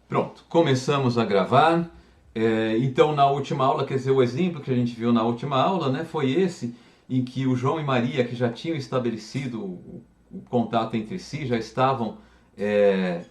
Pronto, começamos a gravar. Então, na última aula, quer dizer, o exemplo que a gente viu na última aula, né, foi esse em que o João e Maria, que já tinham estabelecido o contato entre si, já estavam é,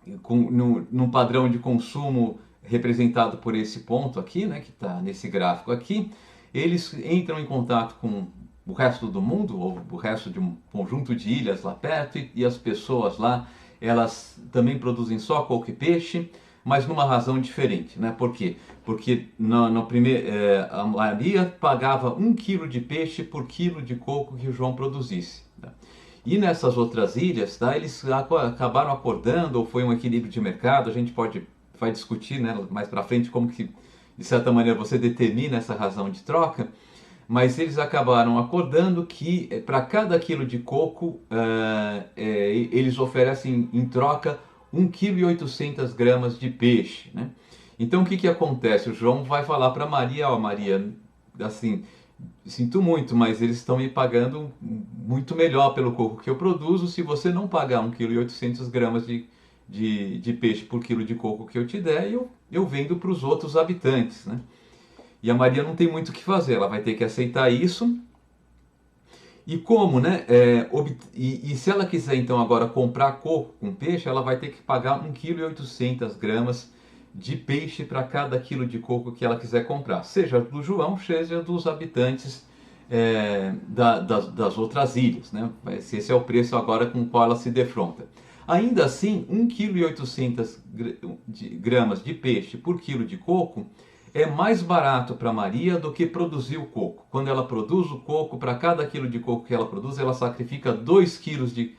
num padrão de consumo representado por esse ponto aqui, né, que está nesse gráfico aqui. Eles entram em contato com o resto do mundo, ou o resto de um conjunto de ilhas lá perto, e as pessoas lá, elas também produzem só coco e peixe, mas numa razão diferente, né? Por quê? Porque no primeiro, a Maria pagava 1 quilo de peixe por quilo de coco que o João produzisse. Tá? E nessas outras ilhas, tá, eles acabaram acordando, ou foi um equilíbrio de mercado, a gente vai discutir, né, mais para frente como que, de certa maneira, você determina essa razão de troca, mas eles acabaram acordando que para cada quilo de coco eles oferecem em troca 1,8 kg de peixe, né? Então o que que acontece? O João vai falar para Maria, ó, Maria, assim, sinto muito, mas eles estão me pagando muito melhor pelo coco que eu produzo. Se você não pagar 1,8 kg de peixe por quilo de coco que eu te der, eu vendo para os outros habitantes, né? E a Maria não tem muito o que fazer, ela vai ter que aceitar isso. E como, né? E se ela quiser então agora comprar coco com peixe, ela vai ter que pagar 1,8 kg de peixe para cada quilo de coco que ela quiser comprar, seja do João, seja dos habitantes das outras ilhas, né? Esse é o preço agora com o qual ela se defronta. Ainda assim, 1,8 kg de peixe por quilo de coco é mais barato para Maria do que produzir o coco. Quando ela produz o coco, para cada quilo de coco que ela produz, ela sacrifica 2 quilos de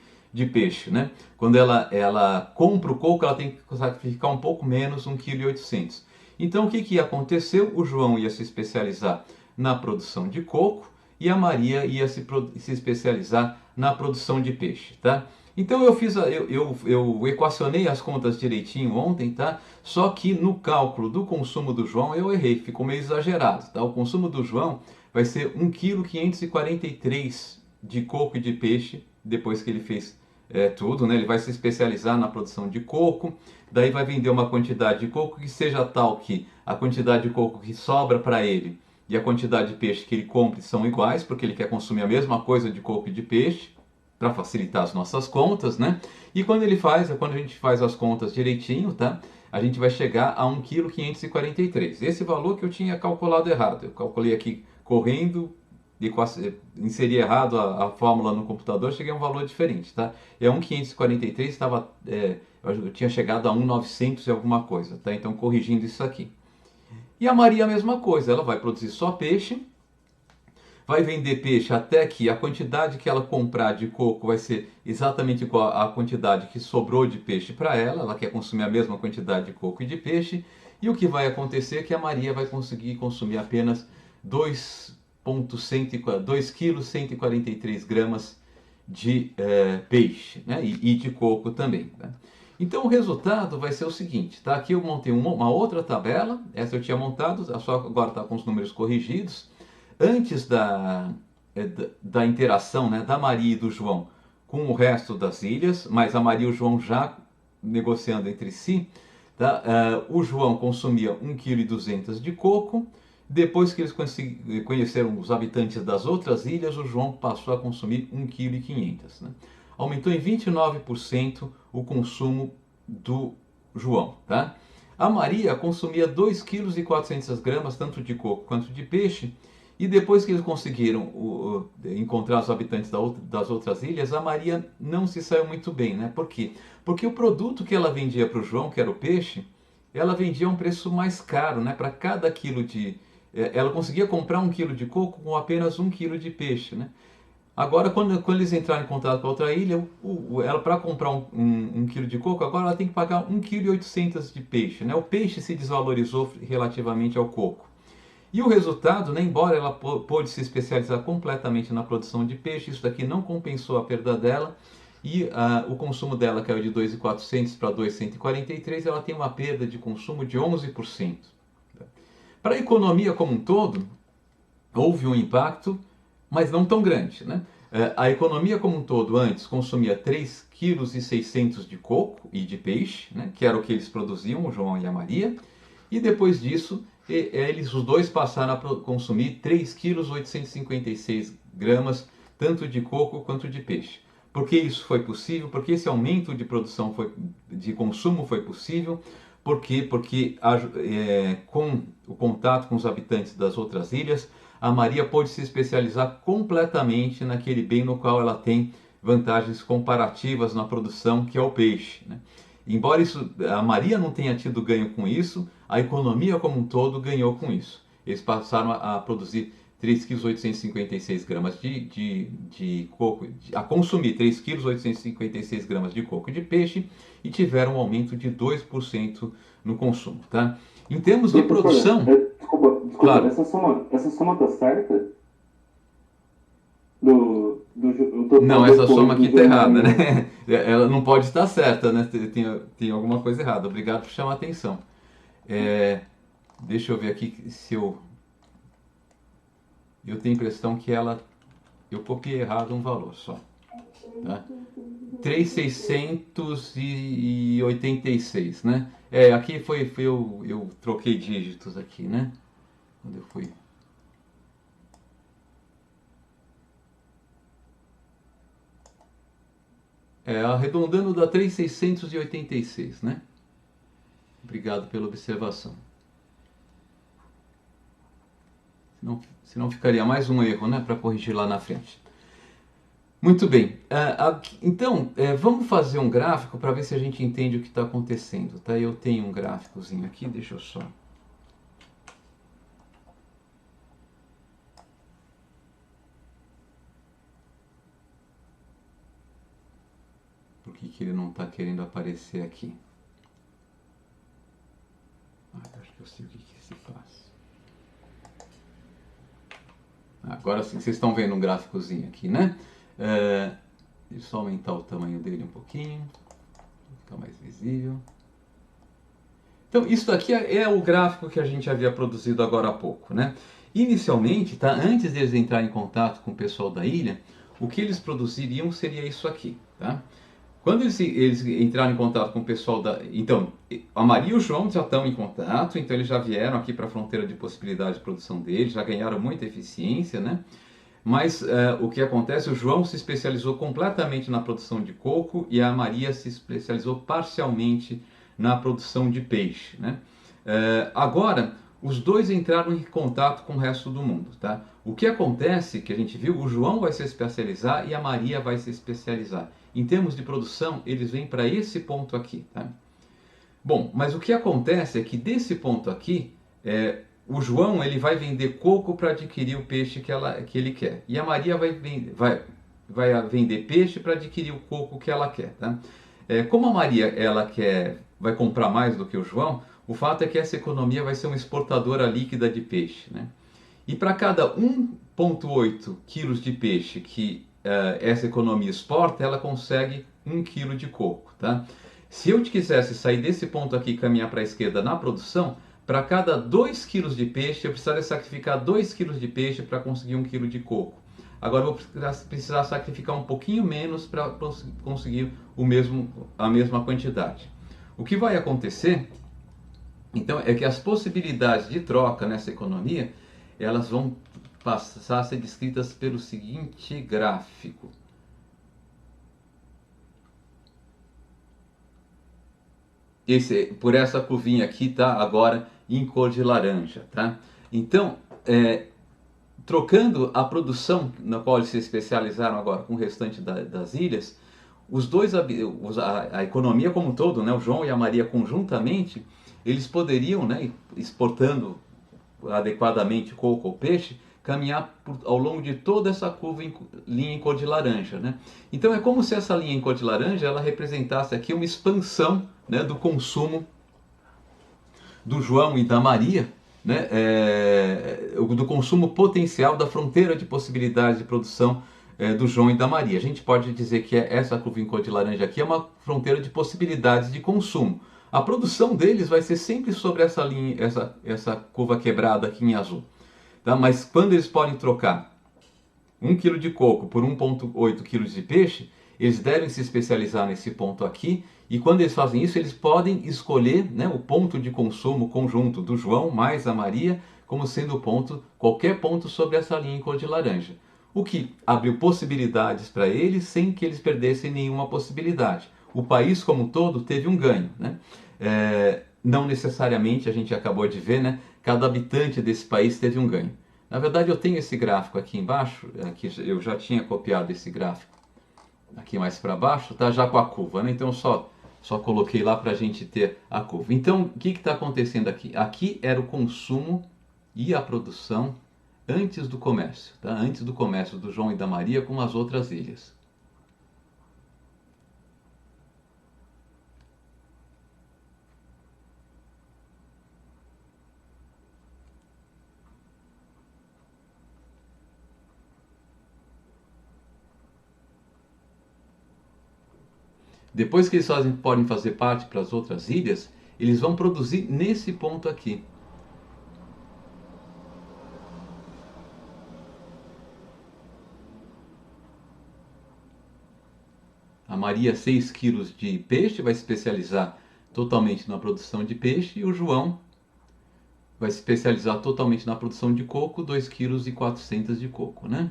peixe, né? Quando ela compra o coco, ela tem que sacrificar um pouco menos, 1,8 kg. Então o que aconteceu? O João ia se especializar na produção de coco e a Maria ia se especializar na produção de peixe, tá? Então eu equacionei as contas direitinho ontem, tá? Só que no cálculo do consumo do João eu errei, ficou meio exagerado, tá? O consumo do João vai ser 1,543 kg de coco e de peixe, depois que ele fez tudo, né? Ele vai se especializar na produção de coco, daí vai vender uma quantidade de coco que seja tal que a quantidade de coco que sobra para ele e a quantidade de peixe que ele compre são iguais, porque ele quer consumir a mesma coisa de coco e de peixe, para facilitar as nossas contas, né? E quando a gente faz as contas direitinho, tá? A gente vai chegar a 1,543 kg. Esse valor que eu tinha calculado errado. Eu calculei aqui correndo, inseri errado a fórmula no computador, cheguei a um valor diferente, tá? É 1,543, eu tinha chegado a 1,900 e alguma coisa, tá? Então corrigindo isso aqui. E a Maria a mesma coisa, ela vai produzir só peixe, vai vender peixe até que a quantidade que ela comprar de coco vai ser exatamente igual à quantidade que sobrou de peixe para ela. Ela quer consumir a mesma quantidade de coco e de peixe. E o que vai acontecer é que a Maria vai conseguir consumir apenas 2,143 kg de peixe, né? E de coco também, né? Então o resultado vai ser o seguinte, tá? Aqui eu montei uma outra tabela, essa eu tinha montado, só agora está com os números corrigidos. Antes da interação, né, da Maria e do João com o resto das ilhas, mas a Maria e o João já negociando entre si, tá? O João consumia 1,2 kg de coco. Depois que eles conheceram os habitantes das outras ilhas, o João passou a consumir 1,5 kg. Né? Aumentou em 29% o consumo do João. Tá? A Maria consumia 2,4 kg tanto de coco quanto de peixe. E depois que eles conseguiram encontrar os habitantes das outras ilhas, a Maria não se saiu muito bem, né? Por quê? Porque o produto que ela vendia para o João, que era o peixe, ela vendia a um preço mais caro, né? Para cada quilo ela conseguia comprar 1 quilo de coco com apenas 1 quilo de peixe, né? Agora, quando eles entraram em contato com a outra ilha, ela para comprar um quilo de coco, agora ela tem que pagar 1,8 kg de peixe, né? O peixe se desvalorizou relativamente ao coco. E o resultado, né, embora ela pôde se especializar completamente na produção de peixe, isso daqui não compensou a perda dela e o consumo dela caiu de 2,400 para 2,143, ela tem uma perda de consumo de 11%. Para a economia como um todo, houve um impacto, mas não tão grande, né? A economia como um todo antes consumia 3,6 kg de coco e de peixe, né, que era o que eles produziam, o João e a Maria, e depois disso os dois passaram a consumir 3,856 kg tanto de coco quanto de peixe. Por que isso foi possível? Porque esse aumento de produção de consumo foi possível. Por quê? Porque com o contato com os habitantes das outras ilhas, a Maria pôde se especializar completamente naquele bem no qual ela tem vantagens comparativas na produção, que é o peixe, né? Embora a Maria não tenha tido ganho com isso, a economia como um todo ganhou com isso. Eles passaram a produzir 3,856 kg de coco, a consumir 3,856 kg de coco e de peixe e tiveram um aumento de 2% no consumo, tá? Em termos de produção... Desculpa, Claro. essa soma tá certa? Não, essa soma aqui está errada, né? Ela não pode estar certa, né? Tem alguma coisa errada. Obrigado por chamar a atenção. Deixa eu ver aqui se eu tenho a impressão que eu copiei errado um valor só. Tá? 3,686, né? Aqui eu troquei dígitos aqui, né? Quando eu fui... arredondando dá 3,686, né? Obrigado pela observação. Senão ficaria mais um erro, né? Para corrigir lá na frente. Muito bem. Então, vamos fazer um gráfico para ver se a gente entende o que está acontecendo, tá? Eu tenho um gráficozinho aqui, deixa eu só... Por que ele não está querendo aparecer aqui? Acho que eu sei o que se faz. Agora sim, vocês estão vendo um gráficozinho aqui, né? Deixa eu só aumentar o tamanho dele um pouquinho, ficar mais visível. Então, isso aqui é o gráfico que a gente havia produzido agora há pouco, né? Inicialmente, tá? Antes deles entrarem em contato com o pessoal da ilha, o que eles produziriam seria isso aqui, tá? Quando eles entraram em contato com o pessoal da... Então, a Maria e o João já estão em contato, então eles já vieram aqui para a fronteira de possibilidade de produção deles, já ganharam muita eficiência, né? Mas o que acontece, o João se especializou completamente na produção de coco e a Maria se especializou parcialmente na produção de peixe, né? Agora, os dois entraram em contato com o resto do mundo, tá? O que acontece, que a gente viu, o João vai se especializar e a Maria vai se especializar. Em termos de produção, eles vêm para esse ponto aqui, tá? Bom, mas o que acontece é que desse ponto aqui, o João ele vai vender coco para adquirir o peixe que ele quer. E a Maria vai vender peixe para adquirir o coco que ela quer, tá? Como a Maria vai comprar mais do que o João, o fato é que essa economia vai ser uma exportadora líquida de peixe, né? E para cada 1,8 quilos de peixe que essa economia exporta, ela consegue 1 quilo de coco, tá? Se eu quisesse sair desse ponto aqui e caminhar para a esquerda na produção, para cada 2 quilos de peixe, eu precisaria sacrificar 2 quilos de peixe para conseguir 1 quilo de coco. Agora eu vou precisar sacrificar um pouquinho menos para conseguir a mesma quantidade. O que vai acontecer, então, é que as possibilidades de troca nessa economia, elas vão passar a ser descritas pelo seguinte gráfico. Por essa curvinha aqui, tá? Agora em cor de laranja, tá? Então, trocando a produção na qual eles se especializaram agora com o restante das ilhas, a economia como um todo, né? O João e a Maria conjuntamente, eles poderiam, né, exportando adequadamente coco ou peixe, caminhar ao longo de toda essa curva linha em cor de laranja, né? Então é como se essa linha em cor de laranja ela representasse aqui uma expansão, né, do consumo do João e da Maria, né, do consumo potencial da fronteira de possibilidades de produção do João e da Maria. A gente pode dizer que essa curva em cor de laranja aqui é uma fronteira de possibilidades de consumo. A produção deles vai ser sempre sobre essa linha, essa curva quebrada aqui em azul. Tá? Mas quando eles podem trocar 1 kg de coco por 1,8 kg de peixe, eles devem se especializar nesse ponto aqui, e quando eles fazem isso, eles podem escolher, né, o ponto de consumo conjunto do João mais a Maria, como sendo qualquer ponto sobre essa linha em cor de laranja. O que abriu possibilidades para eles sem que eles perdessem nenhuma possibilidade. O país como um todo teve um ganho, né? Não necessariamente, a gente acabou de ver, né? Cada habitante desse país teve um ganho. Na verdade, eu tenho esse gráfico aqui embaixo, aqui eu já tinha copiado esse gráfico aqui mais para baixo, tá? Já com a curva, né? Então só coloquei lá para a gente ter a curva. Então, o que está acontecendo aqui? Aqui era o consumo e a produção antes do comércio, tá? Antes do comércio do João e da Maria com as outras ilhas. Depois que eles podem fazer parte para as outras ilhas, eles vão produzir nesse ponto aqui. A Maria, 6 quilos de peixe, vai se especializar totalmente na produção de peixe, e o João vai se especializar totalmente na produção de coco, 2,4 kg de coco, né?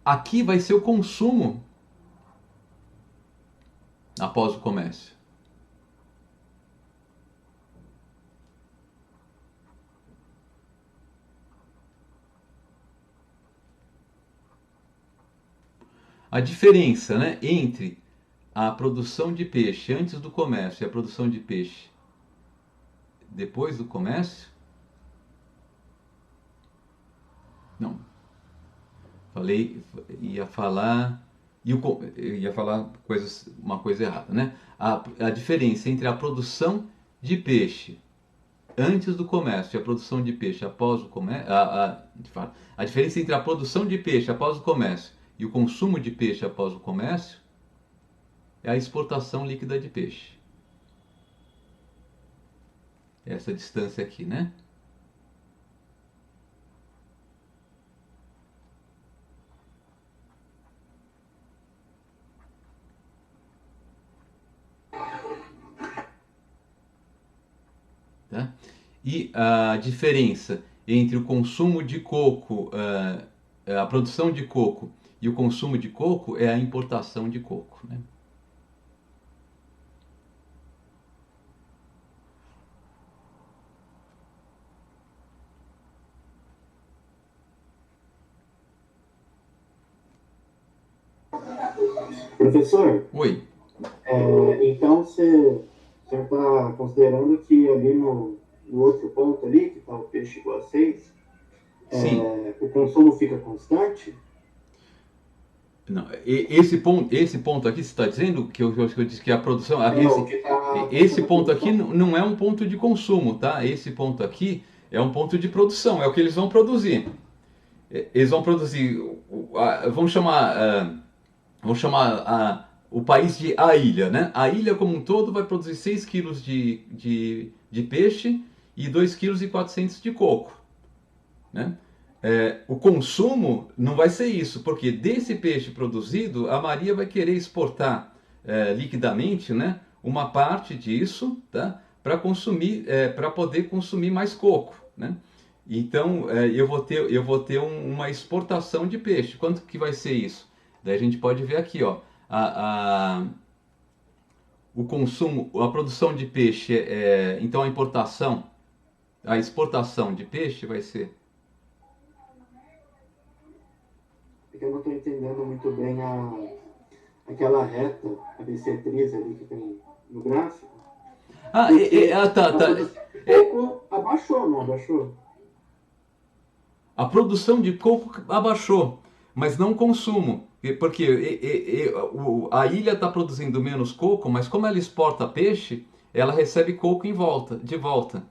Aqui vai ser o consumo após o comércio. A diferença, né, entre a produção de peixe antes do comércio e a produção de peixe depois do comércio? Não. Ia falar uma coisa errada, né? A diferença entre a produção de peixe antes do comércio e a produção de peixe após o comércio, a diferença entre a produção de peixe após o comércio e o consumo de peixe após o comércio é a exportação líquida de peixe. Essa distância aqui, né? Tá? E a diferença entre o consumo de coco, a produção de coco e o consumo de coco é a importação de coco, né? Professor, Oi. então você está considerando que ali no outro ponto ali, que está o peixe igual a 6, o consumo fica constante? Não, esse ponto aqui, você está dizendo que eu disse que a produção. Esse ponto aqui não é um ponto de consumo, tá? Esse ponto aqui é um ponto de produção, é o que eles vão produzir. Eles vão produzir, vamos chamar o país de a ilha, né? A ilha como um todo vai produzir 6 quilos de peixe e 2,4 kg de coco, né? O consumo não vai ser isso, porque desse peixe produzido, a Maria vai querer exportar liquidamente, né, uma parte disso, tá, para consumir, para poder consumir mais coco, né? Então eu vou ter uma exportação de peixe. Quanto que vai ser isso? Daí a gente pode ver aqui, ó, o consumo, a produção de peixe, então a exportação de peixe vai ser. Eu não estou entendendo muito bem aquela reta, a bissetriz ali que tem no gráfico. Tá. Coco abaixou, não abaixou? A produção de coco abaixou, mas não o consumo. Porque a ilha está produzindo menos coco, mas como ela exporta peixe, ela recebe coco de volta.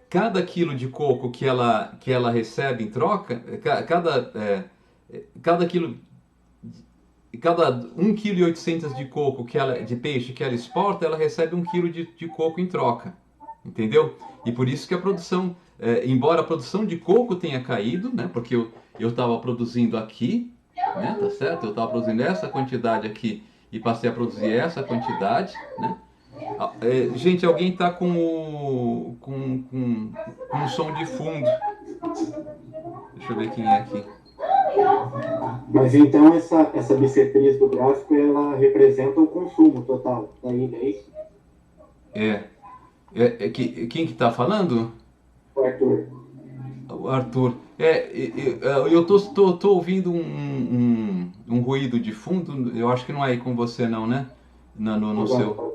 Cada quilo de coco que ela recebe em troca, cada 1,8 kg de coco de peixe que ela exporta, ela recebe 1 kg de coco em troca, entendeu? E por isso que a produção embora a produção de coco tenha caído, né, porque eu estava produzindo aqui, né, tá certo? Eu estava produzindo essa quantidade aqui e passei a produzir essa quantidade, né? Gente, alguém está com um som de fundo. Deixa eu ver quem é aqui. Mas então essa bissetriz do gráfico, ela representa o consumo total da ilha, é isso? Quem que está falando? O Arthur. O Arthur. Eu tô ouvindo um ruído de fundo. Eu acho que não é aí com você não, né? No seu.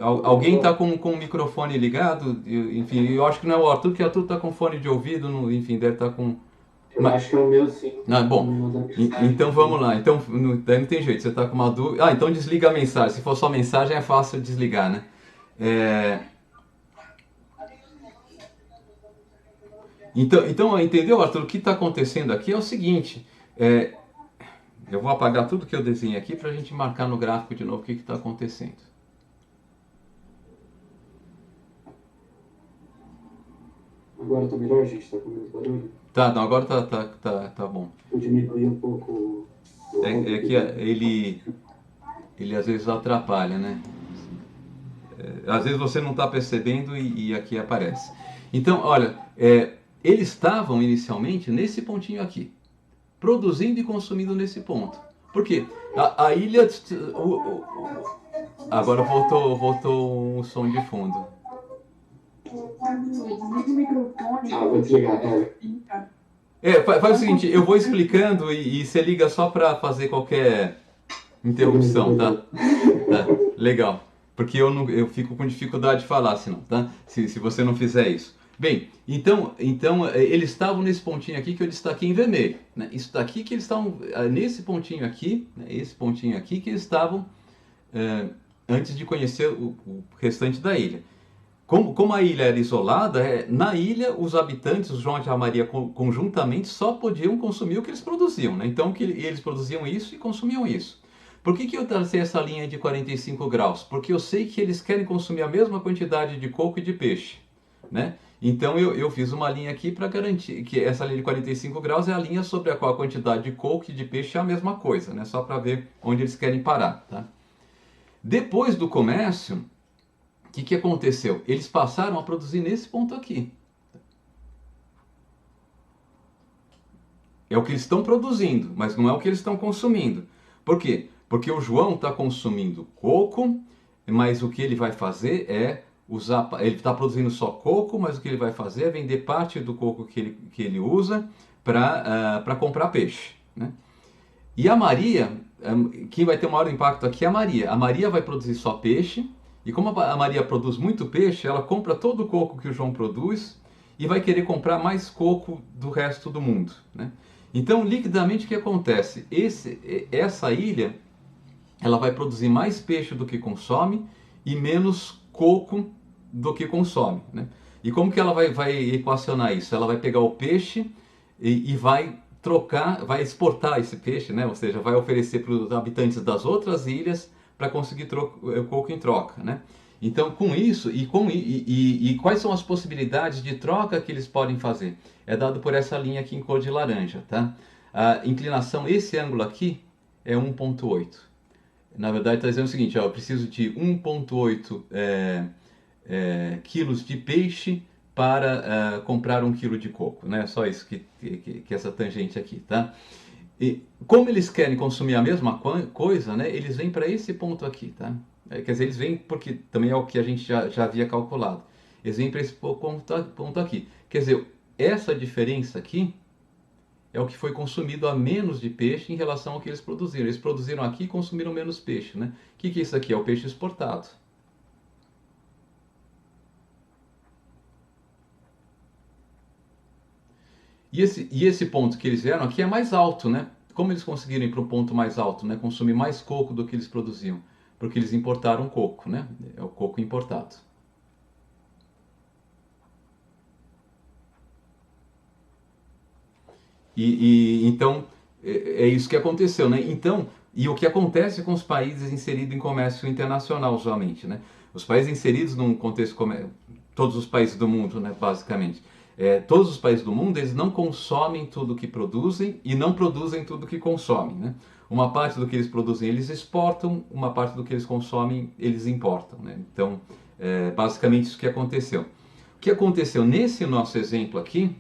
Alguém está com o microfone ligado? Enfim, eu acho que não é o Arthur, porque o Arthur está com fone de ouvido, enfim, deve estar com... Eu acho que é o meu, sim. Bom, então vamos lá. Então, daí não tem jeito, você está com uma dúvida... então desliga a mensagem. Se for só mensagem é fácil desligar, né? Então, entendeu, Arthur? O que está acontecendo aqui é o seguinte... eu vou apagar tudo que eu desenhei aqui para a gente marcar no gráfico de novo o que está acontecendo. Agora tá melhor, gente? Tá com menos barulho? Tá, não, agora tá bom. Eu diminuí um pouco... É que ele às vezes atrapalha, né? Às vezes você não está percebendo e aqui aparece. Então, olha, eles estavam inicialmente nesse pontinho aqui, produzindo e consumindo nesse ponto. Por quê? A ilha... agora voltou um som de fundo. Desliga o microfone. Vou desligar. Faz o seguinte, eu vou explicando e você liga só para fazer qualquer interrupção, tá? Legal. Porque eu fico com dificuldade de falar, senão, tá? Se você não fizer isso. Bem, então eles estavam nesse pontinho aqui que eu destaquei em vermelho, né? Isso daqui que eles estavam nesse pontinho aqui, né? Esse pontinho aqui que eles estavam antes de conhecer o restante da ilha. Como a ilha era isolada, na ilha os habitantes, os João e a Maria conjuntamente, só podiam consumir o que eles produziam, né? Então eles produziam isso e consumiam isso. Por que eu tracei essa linha de 45 graus? Porque eu sei que eles querem consumir a mesma quantidade de coco e de peixe, né? Então eu fiz uma linha aqui para garantir que essa linha de 45 graus é a linha sobre a qual a quantidade de coco e de peixe é a mesma coisa, né? Só para ver onde eles querem parar, tá? Depois do comércio... O que aconteceu? Eles passaram a produzir nesse ponto aqui. É o que eles estão produzindo, mas não é o que eles estão consumindo. Por quê? Porque o João está consumindo coco, mas o que ele vai fazer é usar... Ele está produzindo só coco, mas o que ele vai fazer é vender parte do coco que ele usa para comprar peixe, né? E a Maria, quem vai ter o maior impacto aqui é a Maria. A Maria vai produzir só peixe. E como a Maria produz muito peixe, ela compra todo o coco que o João produz e vai querer comprar mais coco do resto do mundo, né? Então, liquidamente, o que acontece? Essa ilha, ela vai produzir mais peixe do que consome e menos coco do que consome, né? E como que ela vai equacionar isso? Ela vai pegar o peixe e vai trocar, vai exportar esse peixe, né? Ou seja, vai oferecer para os habitantes das outras ilhas para conseguir coco em troca, né? Então, com isso, e quais são as possibilidades de troca que eles podem fazer? É dado por essa linha aqui em cor de laranja, tá? A inclinação, esse ângulo aqui, é 1,8. Na verdade, está dizendo o seguinte, ó, eu preciso de 1,8 quilos de peixe para comprar 1 quilo de coco, né? Só isso que essa tangente aqui, tá? E como eles querem consumir a mesma coisa, né, eles vêm para esse ponto aqui, tá? Quer dizer, eles vêm porque também é o que a gente já havia calculado. Eles vêm para esse ponto aqui. Quer dizer, essa diferença aqui é o que foi consumido a menos de peixe em relação ao que eles produziram. Eles produziram aqui e consumiram menos peixe, né? O que é isso aqui? É o peixe exportado. E esse ponto que eles vieram aqui é mais alto, né? Como eles conseguiram ir para um ponto mais alto, né? Consumir mais coco do que eles produziam? Porque eles importaram coco, né? É o coco importado. Então, é isso que aconteceu, né? Então, e o que acontece com os países inseridos em comércio internacional, usualmente, né? Os países inseridos num contexto todos os países do mundo, né, basicamente. Todos os países do mundo, eles não consomem tudo que produzem e não produzem tudo que consomem, né? Uma parte do que eles produzem eles exportam, uma parte do que eles consomem eles importam, né? Então, basicamente isso que aconteceu. O que aconteceu nesse nosso exemplo aqui,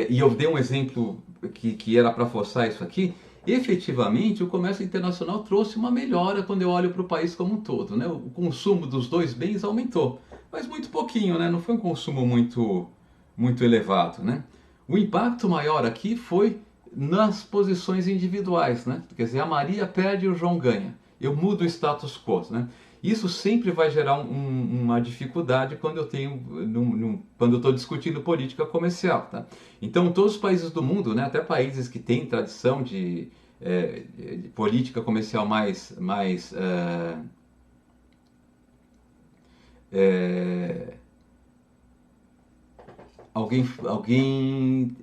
e eu dei um exemplo que era para forçar isso aqui, efetivamente o comércio internacional trouxe uma melhora quando eu olho para o país como um todo, né? O consumo dos dois bens aumentou, mas muito pouquinho, né? Não foi um consumo muito elevado, né? O impacto maior aqui foi nas posições individuais, né? Quer dizer, a Maria perde e o João ganha. Eu mudo o status quo, né? Isso sempre vai gerar uma dificuldade quando eu quando eu estou discutindo política comercial, tá? Então, todos os países do mundo, né, até países que têm tradição de política comercial alguém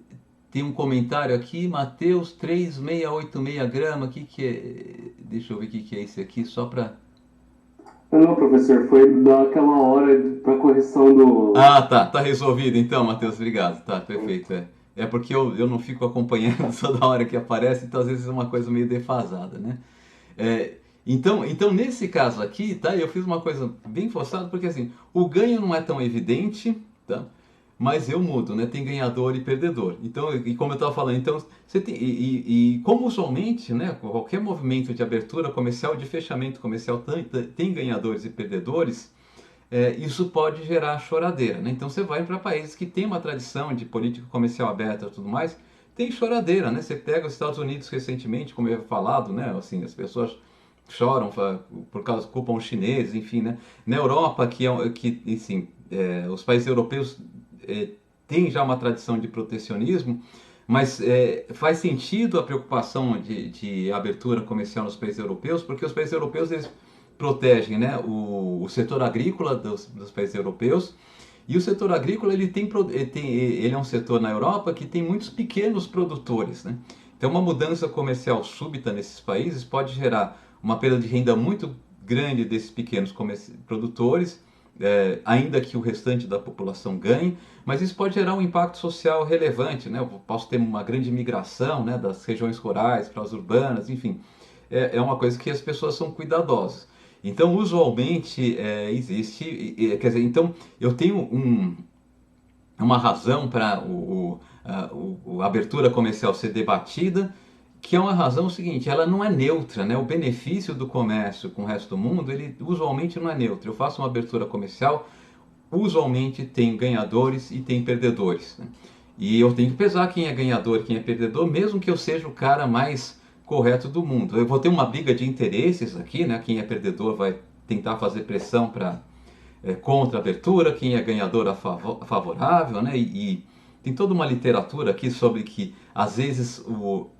tem um comentário aqui, Mateus 3,686 gramas, que é? Deixa eu ver o que é esse aqui, só para... Não, professor, foi daquela hora para correção do... Ah, tá resolvido então, Matheus, obrigado, tá, perfeito, é porque eu não fico acompanhando toda hora que aparece, então às vezes é uma coisa meio defasada, né? Então nesse caso aqui, tá, eu fiz uma coisa bem forçada, porque assim, o ganho não é tão evidente, tá? Mas eu mudo, né? Tem ganhador e perdedor. Então, e como eu estava falando, então você tem, como usualmente, né? Qualquer movimento de abertura comercial, de fechamento comercial tem ganhadores e perdedores. Isso pode gerar choradeira, né? Então você vai para países que têm uma tradição de política comercial aberta e tudo mais, tem choradeira, né? Você pega os Estados Unidos recentemente, como eu havia falado, né? Assim, as pessoas choram por causa, culpam os chineses, enfim, né? Na Europa, assim, os países europeus tem já uma tradição de protecionismo, mas faz sentido a preocupação de abertura comercial nos países europeus, porque os países europeus eles protegem, né, o setor agrícola dos países europeus, e o setor agrícola ele é um setor na Europa que tem muitos pequenos produtores, né? Então uma mudança comercial súbita nesses países pode gerar uma perda de renda muito grande desses pequenos produtores, ainda que o restante da população ganhe, mas isso pode gerar um impacto social relevante, né? Eu posso ter uma grande migração, né, das regiões rurais para as urbanas, enfim, é uma coisa que as pessoas são cuidadosas. Então, usualmente existe, quer dizer, então eu tenho uma razão para a abertura comercial ser debatida, que é uma razão seguinte, ela não é neutra, né? O benefício do comércio com o resto do mundo, ele usualmente não é neutro. Eu faço uma abertura comercial, usualmente tem ganhadores e tem perdedores, né? E eu tenho que pesar quem é ganhador e quem é perdedor, mesmo que eu seja o cara mais correto do mundo. Eu vou ter uma briga de interesses aqui, né? Quem é perdedor vai tentar fazer pressão contra a abertura, quem é ganhador favorável, né? E tem toda uma literatura aqui sobre que, às vezes,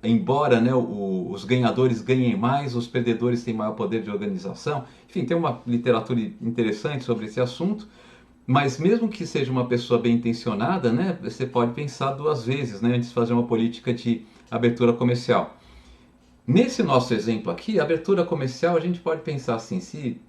embora, né, os ganhadores ganhem mais, os perdedores têm maior poder de organização. Enfim, tem uma literatura interessante sobre esse assunto, mas mesmo que seja uma pessoa bem intencionada, né, você pode pensar duas vezes, né, antes de fazer uma política de abertura comercial. Nesse nosso exemplo aqui, a abertura comercial, a gente pode pensar assim, se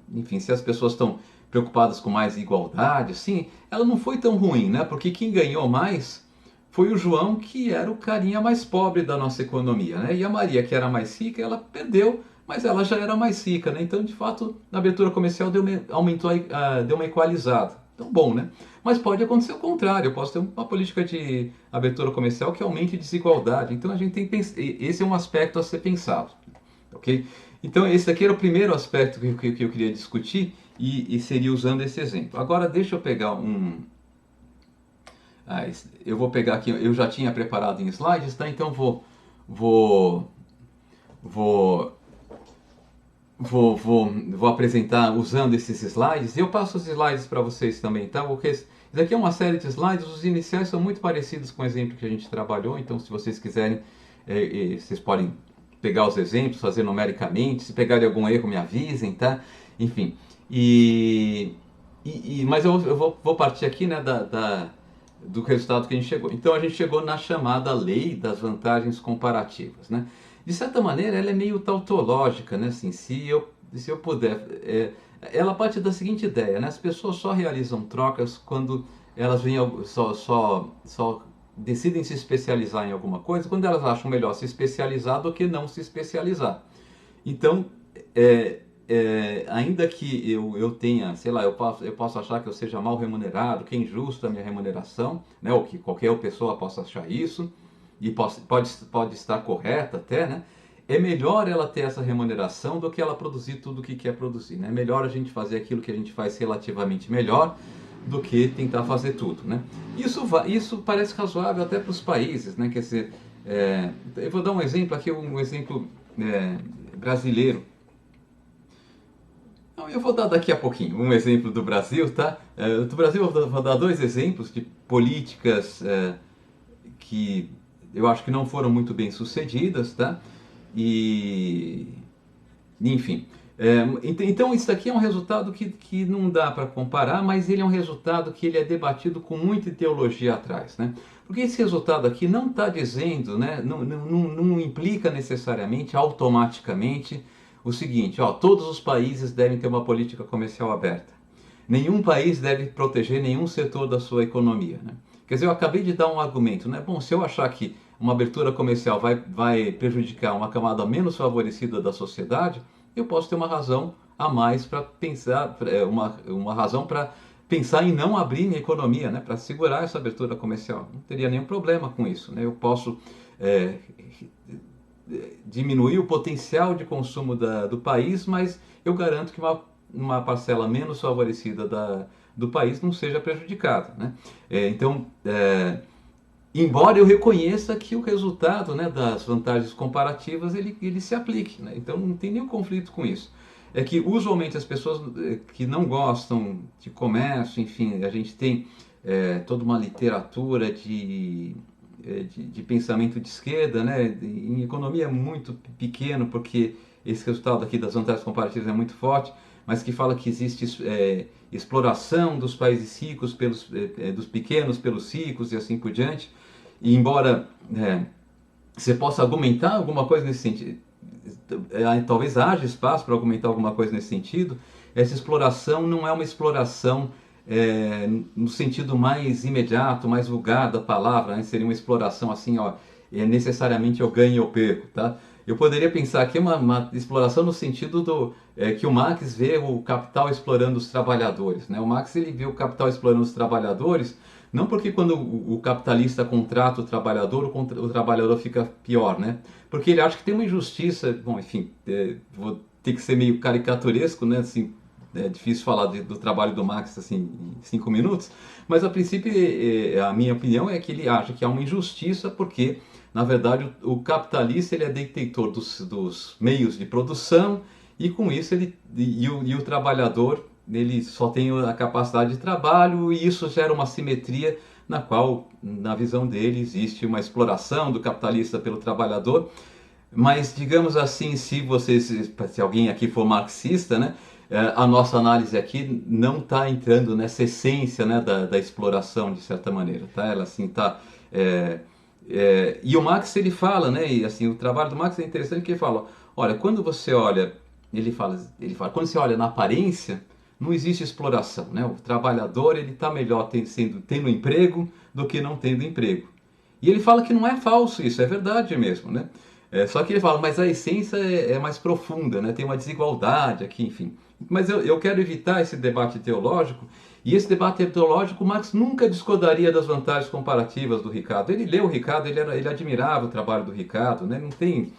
as pessoas estão preocupadas com mais igualdade, assim, ela não foi tão ruim, né? Porque quem ganhou mais foi o João, que era o carinha mais pobre da nossa economia, né? E a Maria, que era mais rica, ela perdeu, mas ela já era mais rica, né? Então, de fato, na abertura comercial deu uma equalizada. Então, bom, né? Mas pode acontecer o contrário, eu posso ter uma política de abertura comercial que aumente a desigualdade. Então, a gente tem que pensar, esse é um aspecto a ser pensado, ok? Então, esse aqui era o primeiro aspecto que eu queria discutir, e seria usando esse exemplo. Agora deixa eu pegar eu vou pegar aqui, eu já tinha preparado em slides, tá? Então vou apresentar usando esses slides. Eu passo os slides para vocês também, tá? Porque isso aqui é uma série de slides, os iniciais são muito parecidos com o exemplo que a gente trabalhou, então se vocês quiserem, vocês podem pegar os exemplos, fazer numericamente, se pegarem algum erro me avisem, tá? Enfim, mas eu vou partir aqui, né, do resultado que a gente chegou. Então a gente chegou na chamada lei das vantagens comparativas, né? De certa maneira ela é meio tautológica, né? Assim, se eu se eu puder, ela parte da seguinte ideia, né? As pessoas só realizam trocas quando elas vêm, só decidem se especializar em alguma coisa, quando elas acham melhor se especializar do que não se especializar. Então, ainda que eu tenha, sei lá, eu posso achar que eu seja mal remunerado, que é injusta a minha remuneração, né? Ou que qualquer pessoa possa achar isso, e pode estar correta até, né? É melhor ela ter essa remuneração do que ela produzir tudo o que quer produzir, né? É melhor a gente fazer aquilo que a gente faz relativamente melhor do que tentar fazer tudo, né? Isso parece razoável até para os países, né? Quer dizer, eu vou dar um exemplo aqui, um exemplo brasileiro. Eu vou dar daqui a pouquinho um exemplo do Brasil, tá? Do Brasil eu vou dar dois exemplos de políticas que eu acho que não foram muito bem sucedidas, tá? E, enfim, então isso aqui é um resultado que não dá para comparar, mas ele é um resultado que ele é debatido com muita ideologia atrás, né? Porque esse resultado aqui não está dizendo, né, não implica necessariamente, automaticamente, o seguinte, ó, todos os países devem ter uma política comercial aberta. Nenhum país deve proteger nenhum setor da sua economia, né? Quer dizer, eu acabei de dar um argumento, né? Bom, se eu achar que uma abertura comercial vai prejudicar uma camada menos favorecida da sociedade, eu posso ter uma razão a mais para pensar, uma razão para pensar em não abrir minha economia, né? Para segurar essa abertura comercial. Não teria nenhum problema com isso, né? Eu posso diminuir o potencial de consumo do país, mas eu garanto que uma parcela menos favorecida do país não seja prejudicada, né? Então, embora eu reconheça que o resultado, né, das vantagens comparativas ele se aplique, né? Então não tem nenhum conflito com isso. É que usualmente as pessoas que não gostam de comércio, enfim, a gente tem toda uma literatura de pensamento de esquerda, né? Em economia é muito pequeno, porque esse resultado aqui das vantagens comparativas é muito forte, mas que fala que existe exploração dos países ricos dos pequenos pelos ricos e assim por diante. E embora você possa argumentar alguma coisa nesse sentido, talvez haja espaço para argumentar alguma coisa nesse sentido, essa exploração não é uma exploração no sentido mais imediato, mais vulgar da palavra, né? Seria uma exploração assim, ó, necessariamente eu ganho e eu perco, tá? Eu poderia pensar aqui uma exploração no sentido que o Marx vê o capital explorando os trabalhadores, né? O Marx ele vê o capital explorando os trabalhadores, não porque quando o capitalista contrata o trabalhador fica pior, né? Porque ele acha que tem uma injustiça, bom, enfim, vou ter que ser meio caricaturesco, né? Assim, é difícil falar do trabalho do Marx assim, em 5 minutos, mas a princípio a minha opinião é que ele acha que há uma injustiça porque, na verdade, o capitalista ele é detentor dos meios de produção e com isso o trabalhador ele só tem a capacidade de trabalho e isso gera uma simetria na qual, na visão dele, existe uma exploração do capitalista pelo trabalhador. Mas, digamos assim, se alguém aqui for marxista, né, a nossa análise aqui não está entrando nessa essência, né, da exploração, de certa maneira. Tá? Ela assim está... e o Marx ele fala, né, e assim, o trabalho do Marx é interessante porque ele fala, olha, quando você olha, ele fala, quando você olha na aparência, não existe exploração, né? O trabalhador ele está melhor tendo emprego do que não tendo emprego. E ele fala que não é falso isso, é verdade mesmo, né? Só que ele fala, mas a essência é mais profunda, né? Tem uma desigualdade aqui, enfim. Mas eu quero evitar esse debate teológico, e esse debate teológico, Marx nunca discordaria das vantagens comparativas do Ricardo. Ele leu o Ricardo, ele admirava o trabalho do Ricardo, né? Não tem...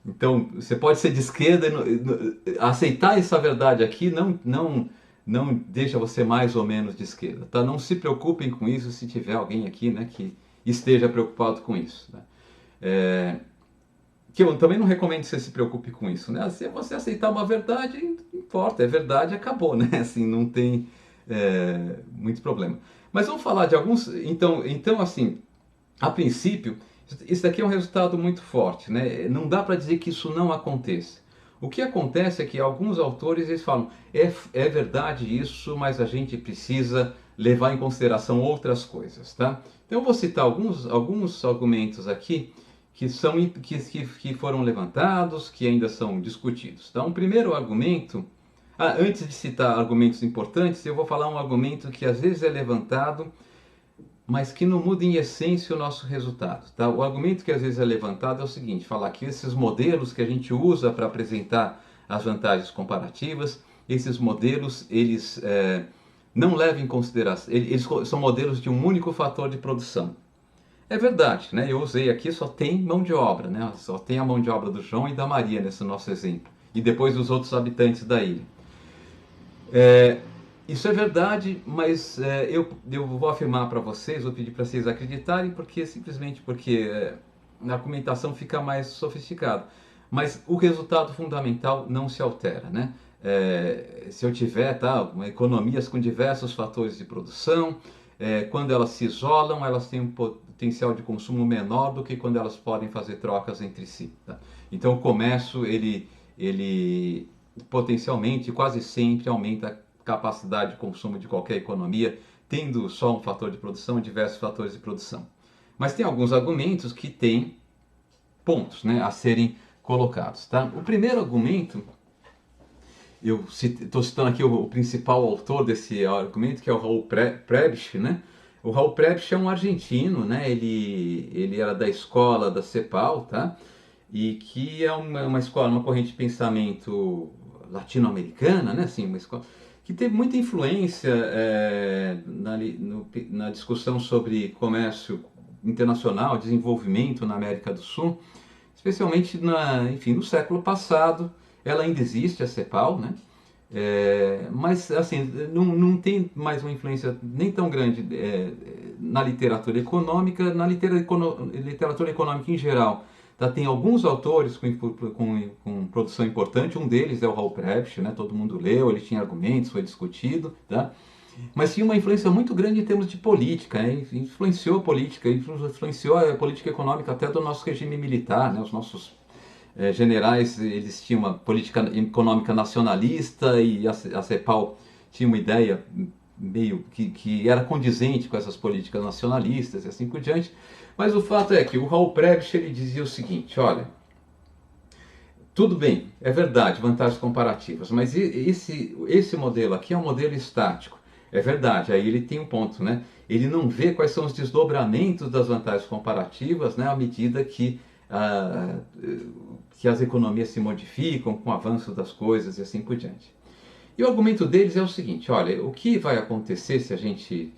Então, você pode ser de esquerda, aceitar essa verdade aqui não deixa você mais ou menos de esquerda, tá? Não se preocupem com isso se tiver alguém aqui, né, que esteja preocupado com isso, né? Que eu também não recomendo que você se preocupe com isso, né? Se você aceitar uma verdade, não importa, é verdade, acabou, né? Assim, não tem muito problema. Mas vamos falar de alguns... Então assim, a princípio... Isso daqui é um resultado muito forte, né? Não dá para dizer que isso não aconteça. O que acontece é que alguns autores eles falam, é verdade isso, mas a gente precisa levar em consideração outras coisas, tá? Então eu vou citar alguns argumentos aqui que foram levantados, que ainda são discutidos. Então, o primeiro argumento, antes de citar argumentos importantes, eu vou falar um argumento que às vezes é levantado, mas que não muda em essência o nosso resultado. Tá? O argumento que às vezes é levantado é o seguinte, falar que esses modelos que a gente usa para apresentar as vantagens comparativas, esses modelos, eles não levam em consideração, eles são modelos de um único fator de produção. É verdade, né? Eu usei aqui, só tem mão de obra, né? Só tem a mão de obra do João e da Maria nesse nosso exemplo. E depois dos outros habitantes da ilha. Isso é verdade, mas eu vou afirmar para vocês, vou pedir para vocês acreditarem, simplesmente porque a argumentação fica mais sofisticada. Mas o resultado fundamental não se altera, né? Se eu tiver economias com diversos fatores de produção, quando elas se isolam, elas têm um potencial de consumo menor do que quando elas podem fazer trocas entre si. Tá? Então o comércio, ele potencialmente, quase sempre, aumenta a capacidade de consumo de qualquer economia, tendo só um fator de produção e diversos fatores de produção. Mas tem alguns argumentos que têm pontos, né, a serem colocados. Tá? O primeiro argumento, eu estou citando aqui o principal autor desse argumento, que é o Raul Prebisch, né? O Raul Prebisch é um argentino, né? Ele era da escola da CEPAL, tá? E que é uma escola, uma corrente de pensamento latino-americana, né? Assim, uma escola que teve muita influência na discussão sobre comércio internacional, desenvolvimento na América do Sul, especialmente no século passado. Ela ainda existe, a CEPAL, né? Mas assim, não tem mais uma influência nem tão grande na literatura econômica, na literatura econômica em geral. Tá? Tem alguns autores com produção importante, um deles é o Raul Prebisch, né? Todo mundo leu, ele tinha argumentos, foi discutido, tá? Mas tinha uma influência muito grande em termos de política, né? Influenciou a política econômica até do nosso regime militar, né? Os nossos generais, eles tinham uma política econômica nacionalista e a CEPAL tinha uma ideia meio que era condizente com essas políticas nacionalistas e assim por diante. Mas o fato é que o Raul Prebisch, ele dizia o seguinte, olha, tudo bem, é verdade, vantagens comparativas, mas esse modelo aqui é um modelo estático. É verdade, aí ele tem um ponto, né? Ele não vê quais são os desdobramentos das vantagens comparativas, né, à medida que as economias se modificam com o avanço das coisas e assim por diante. E o argumento deles é o seguinte, olha, o que vai acontecer se a gente,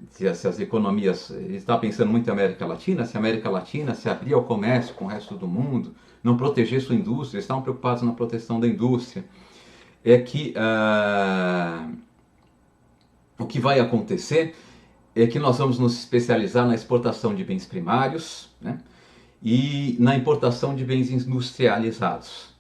se as economias, ele está pensando muito em América Latina, se a América Latina se abrir ao comércio com o resto do mundo, não proteger sua indústria, eles estavam preocupados na proteção da indústria, é que o que vai acontecer é que nós vamos nos especializar na exportação de bens primários, né? E na importação de bens industrializados.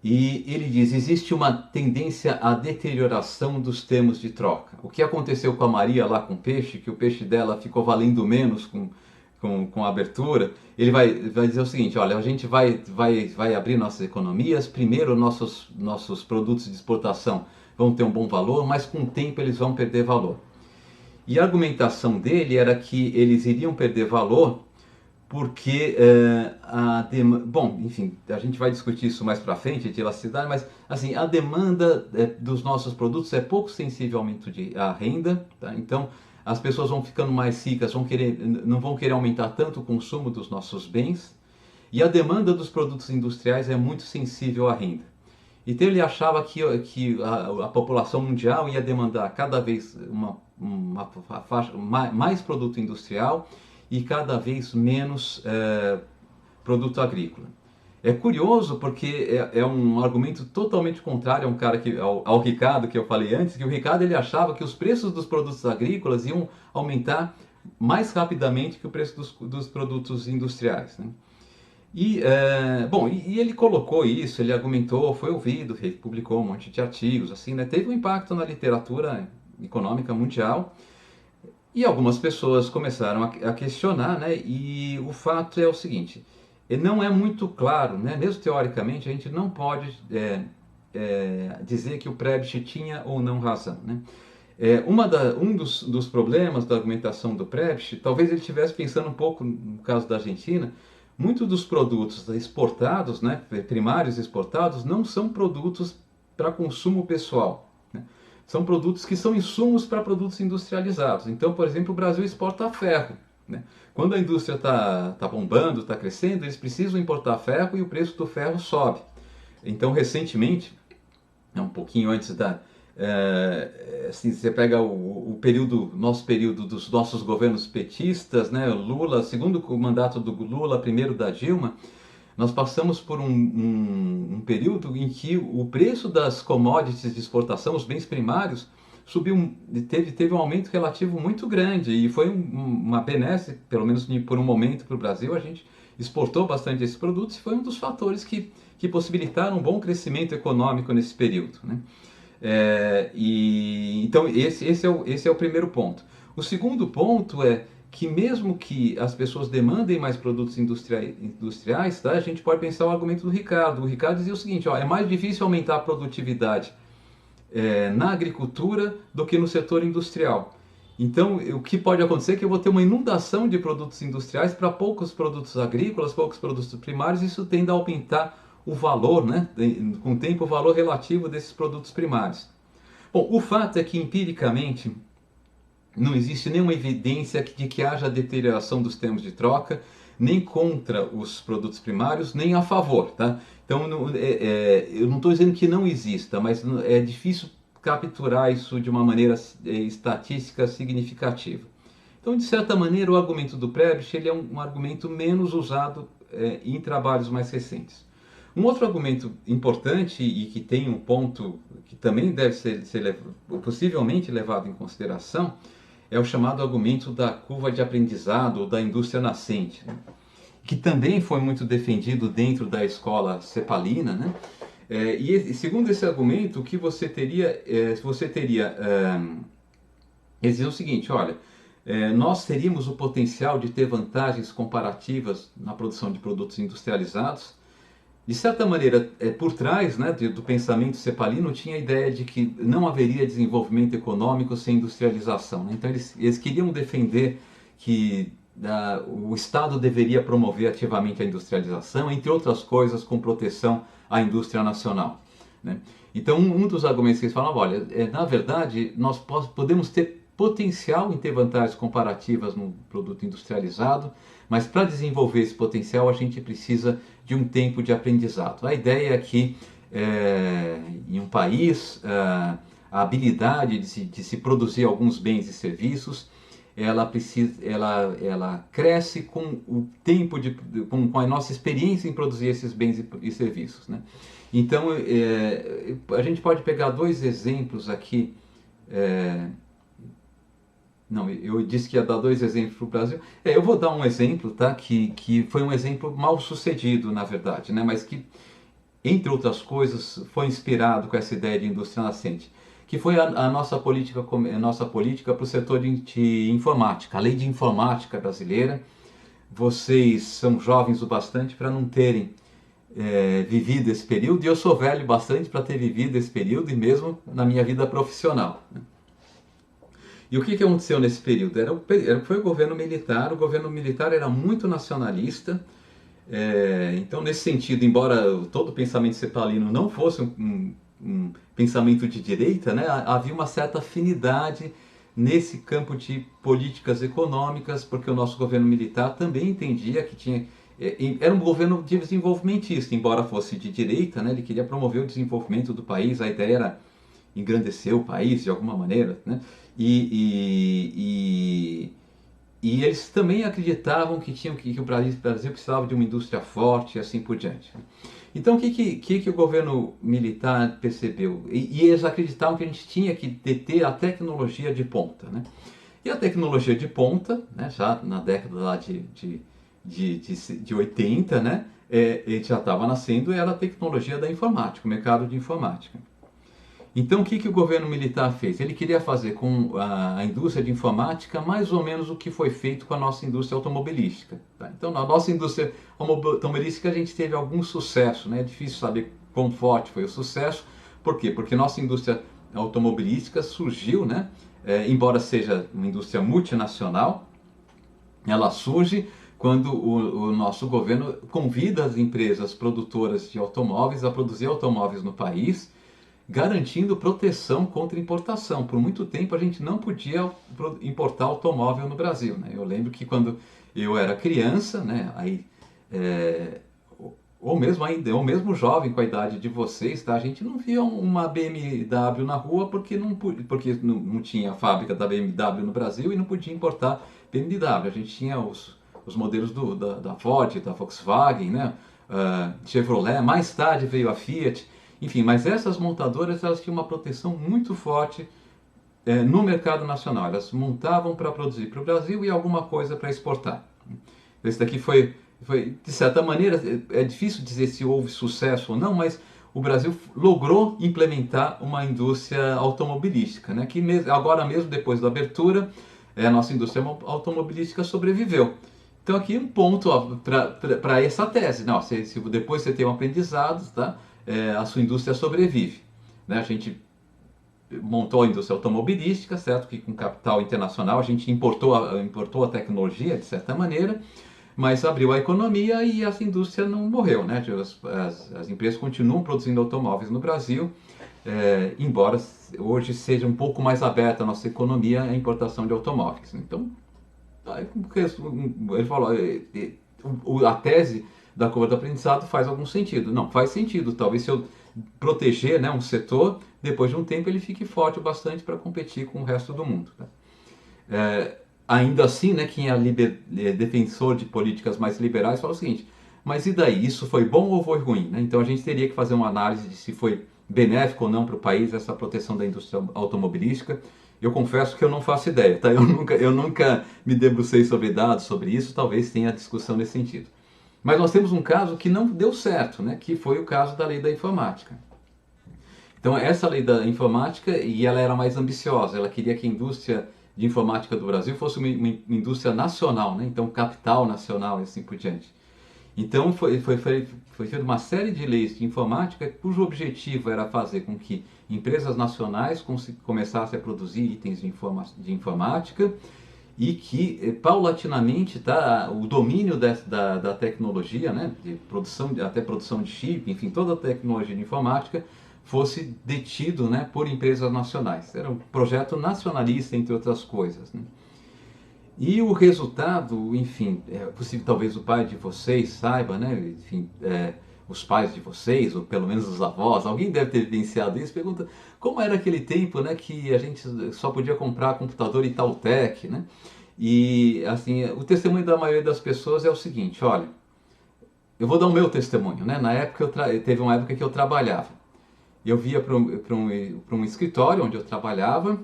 E ele diz, existe uma tendência à deterioração dos termos de troca. O que aconteceu com a Maria lá com o peixe, que o peixe dela ficou valendo menos com a abertura, ele vai dizer o seguinte, olha, a gente vai abrir nossas economias, primeiro nossos produtos de exportação vão ter um bom valor, mas com o tempo eles vão perder valor. E a argumentação dele era que eles iriam perder valor porque bom, enfim, a gente vai discutir isso mais para frente, de elasticidade, mas assim, a demanda dos nossos produtos é pouco sensível ao aumento à renda, tá? Então as pessoas vão ficando mais ricas, não vão querer aumentar tanto o consumo dos nossos bens, e a demanda dos produtos industriais é muito sensível à renda. Então ele achava que a população mundial ia demandar cada vez mais produto industrial e cada vez menos produto agrícola. É curioso porque é um argumento totalmente contrário a um cara ao Ricardo, que eu falei antes, que o Ricardo ele achava que os preços dos produtos agrícolas iam aumentar mais rapidamente que o preço dos produtos industriais, né? E ele colocou isso, ele argumentou, foi ouvido, publicou um monte de artigos, assim, né? Teve um impacto na literatura econômica mundial. E algumas pessoas começaram a questionar, né? E o fato é o seguinte, não é muito claro, né? Mesmo teoricamente, a gente não pode dizer que o Prebisch tinha ou não razão, né? Um dos problemas da argumentação do Prebisch, talvez ele estivesse pensando um pouco no caso da Argentina, muitos dos produtos exportados, né, primários exportados, não são produtos para consumo pessoal, né? São produtos que são insumos para produtos industrializados. Então, por exemplo, o Brasil exporta ferro, né? Quando a indústria está bombando, está crescendo, eles precisam importar ferro e o preço do ferro sobe. Então, recentemente, um pouquinho antes da... assim, você pega nosso período dos nossos governos petistas, né? Lula, segundo o mandato do Lula, primeiro da Dilma, nós passamos por um período em que o preço das commodities de exportação, os bens primários, subiu, teve um aumento relativo muito grande e foi uma benesse, pelo menos por um momento, para o Brasil. A gente exportou bastante esses produtos e foi um dos fatores que possibilitaram um bom crescimento econômico nesse período, né? Então esse é o primeiro ponto. O segundo ponto é que mesmo que as pessoas demandem mais produtos industriais, tá? A gente pode pensar o argumento do Ricardo. O Ricardo dizia o seguinte, ó, é mais difícil aumentar a produtividade na agricultura do que no setor industrial. Então, o que pode acontecer é que eu vou ter uma inundação de produtos industriais para poucos produtos agrícolas, poucos produtos primários, e isso tende a aumentar o valor, né? Com o tempo, o valor relativo desses produtos primários. Bom, o fato é que, empiricamente, não existe nenhuma evidência de que haja deterioração dos termos de troca, nem contra os produtos primários, nem a favor, tá? Então, eu não estou dizendo que não exista, mas é difícil capturar isso de uma maneira estatística significativa. Então, de certa maneira, o argumento do Prebisch ele é um argumento menos usado em trabalhos mais recentes. Um outro argumento importante e que tem um ponto que também deve ser possivelmente levado em consideração é o chamado argumento da curva de aprendizado ou da indústria nascente, né? Que também foi muito defendido dentro da escola cepalina, né? E segundo esse argumento, o que você teria, eles dizem o seguinte, olha, nós teríamos o potencial de ter vantagens comparativas na produção de produtos industrializados. De certa maneira, por trás, né, do pensamento cepalino tinha a ideia de que não haveria desenvolvimento econômico sem industrialização, né? Então eles queriam defender que o Estado deveria promover ativamente a industrialização, entre outras coisas, com proteção à indústria nacional, né? Então um dos argumentos que eles falavam, olha, na verdade nós podemos ter potencial em ter vantagens comparativas no produto industrializado, mas para desenvolver esse potencial a gente precisa de um tempo de aprendizado. A ideia é que em um país a habilidade de se produzir alguns bens e serviços ela cresce com o tempo, com a nossa experiência em produzir esses bens e serviços, né? Então a gente pode pegar dois exemplos aqui. Não, eu disse que ia dar dois exemplos para o Brasil. Eu vou dar um exemplo, tá? Que foi um exemplo mal sucedido, na verdade, né? Mas que, entre outras coisas, foi inspirado com essa ideia de indústria nascente, que foi a nossa política para o setor de informática, a lei de informática brasileira. Vocês são jovens o bastante para não terem vivido esse período, e eu sou velho bastante para ter vivido esse período, e mesmo na minha vida profissional, né? E o que aconteceu nesse período? Foi o governo militar era muito nacionalista, então nesse sentido, embora todo o pensamento cepalino não fosse um pensamento de direita, né, havia uma certa afinidade nesse campo de políticas econômicas, porque o nosso governo militar também entendia que era um governo desenvolvimentista, embora fosse de direita, né, ele queria promover o desenvolvimento do país, a ideia era engrandecer o país de alguma maneira, né? E eles também acreditavam que o Brasil precisava de uma indústria forte e assim por diante. Então o que o governo militar percebeu? E eles acreditavam que a gente tinha que ter a tecnologia de ponta, né? E a tecnologia de ponta, né, já na década lá de 80, né, já estava nascendo, era a tecnologia da informática, o mercado de informática. Então o que o governo militar fez? Ele queria fazer com a indústria de informática mais ou menos o que foi feito com a nossa indústria automobilística, tá? Então na nossa indústria automobilística a gente teve algum sucesso, né? É difícil saber quão forte foi o sucesso. Por quê? Porque nossa indústria automobilística surgiu, né? Embora seja uma indústria multinacional, ela surge quando o nosso governo convida as empresas produtoras de automóveis a produzir automóveis no país, garantindo proteção contra importação. Por muito tempo a gente não podia importar automóvel no Brasil, né? Eu lembro que quando eu era criança, né, aí, ou mesmo jovem com a idade de vocês, tá? A gente não via uma BMW na rua porque não tinha fábrica da BMW no Brasil e não podia importar BMW. A gente tinha os modelos da Ford, da Volkswagen, né? Chevrolet, mais tarde veio a Fiat. Enfim, mas essas montadoras elas tinham uma proteção muito forte no mercado nacional. Elas montavam para produzir para o Brasil e alguma coisa para exportar. Esse daqui foi, de certa maneira, é difícil dizer se houve sucesso ou não, mas o Brasil logrou implementar uma indústria automobilística, né? Que agora mesmo, depois da abertura, a nossa indústria automobilística sobreviveu. Então aqui um ponto para essa tese. Não, se depois você tem um aprendizado, tá? A sua indústria sobrevive, né? A gente montou a indústria automobilística, certo? Que com capital internacional a gente importou a tecnologia, de certa maneira, mas abriu a economia e essa indústria não morreu, né? As empresas continuam produzindo automóveis no Brasil, embora hoje seja um pouco mais aberta a nossa economia à importação de automóveis. Então, ele falou, a tese da curva do aprendizado faz algum sentido. Não, faz sentido. Talvez se eu proteger, né, um setor, depois de um tempo ele fique forte o bastante para competir com o resto do mundo. Tá? Ainda assim, né, quem é defensor de políticas mais liberais fala o seguinte, mas e daí? Isso foi bom ou foi ruim? Né? Então a gente teria que fazer uma análise de se foi benéfico ou não para o país essa proteção da indústria automobilística. Eu confesso que eu não faço ideia, tá? Eu nunca me debrucei sobre dados sobre isso, talvez tenha discussão nesse sentido. Mas nós temos um caso que não deu certo, né? Que foi o caso da lei da informática. Então essa lei da informática, e ela era mais ambiciosa, ela queria que a indústria de informática do Brasil fosse uma indústria nacional, né? Então capital nacional e assim por diante. Então foi feita uma série de leis de informática cujo objetivo era fazer com que empresas nacionais começassem a produzir itens de informática e que paulatinamente o domínio da tecnologia, né, de produção, até produção de chip, enfim, toda a tecnologia de informática fosse detido, né, por empresas nacionais. Era um projeto nacionalista, entre outras coisas, né? E o resultado, enfim, é possível talvez o pai de vocês saiba, né? Enfim, os pais de vocês, ou pelo menos os avós, alguém deve ter vivenciado isso, pergunta como era aquele tempo, né, que a gente só podia comprar computador Itautec, né? E assim, o testemunho da maioria das pessoas é o seguinte, olha, eu vou dar o meu testemunho, né? Na época teve uma época que eu trabalhava. Eu via para um escritório onde eu trabalhava,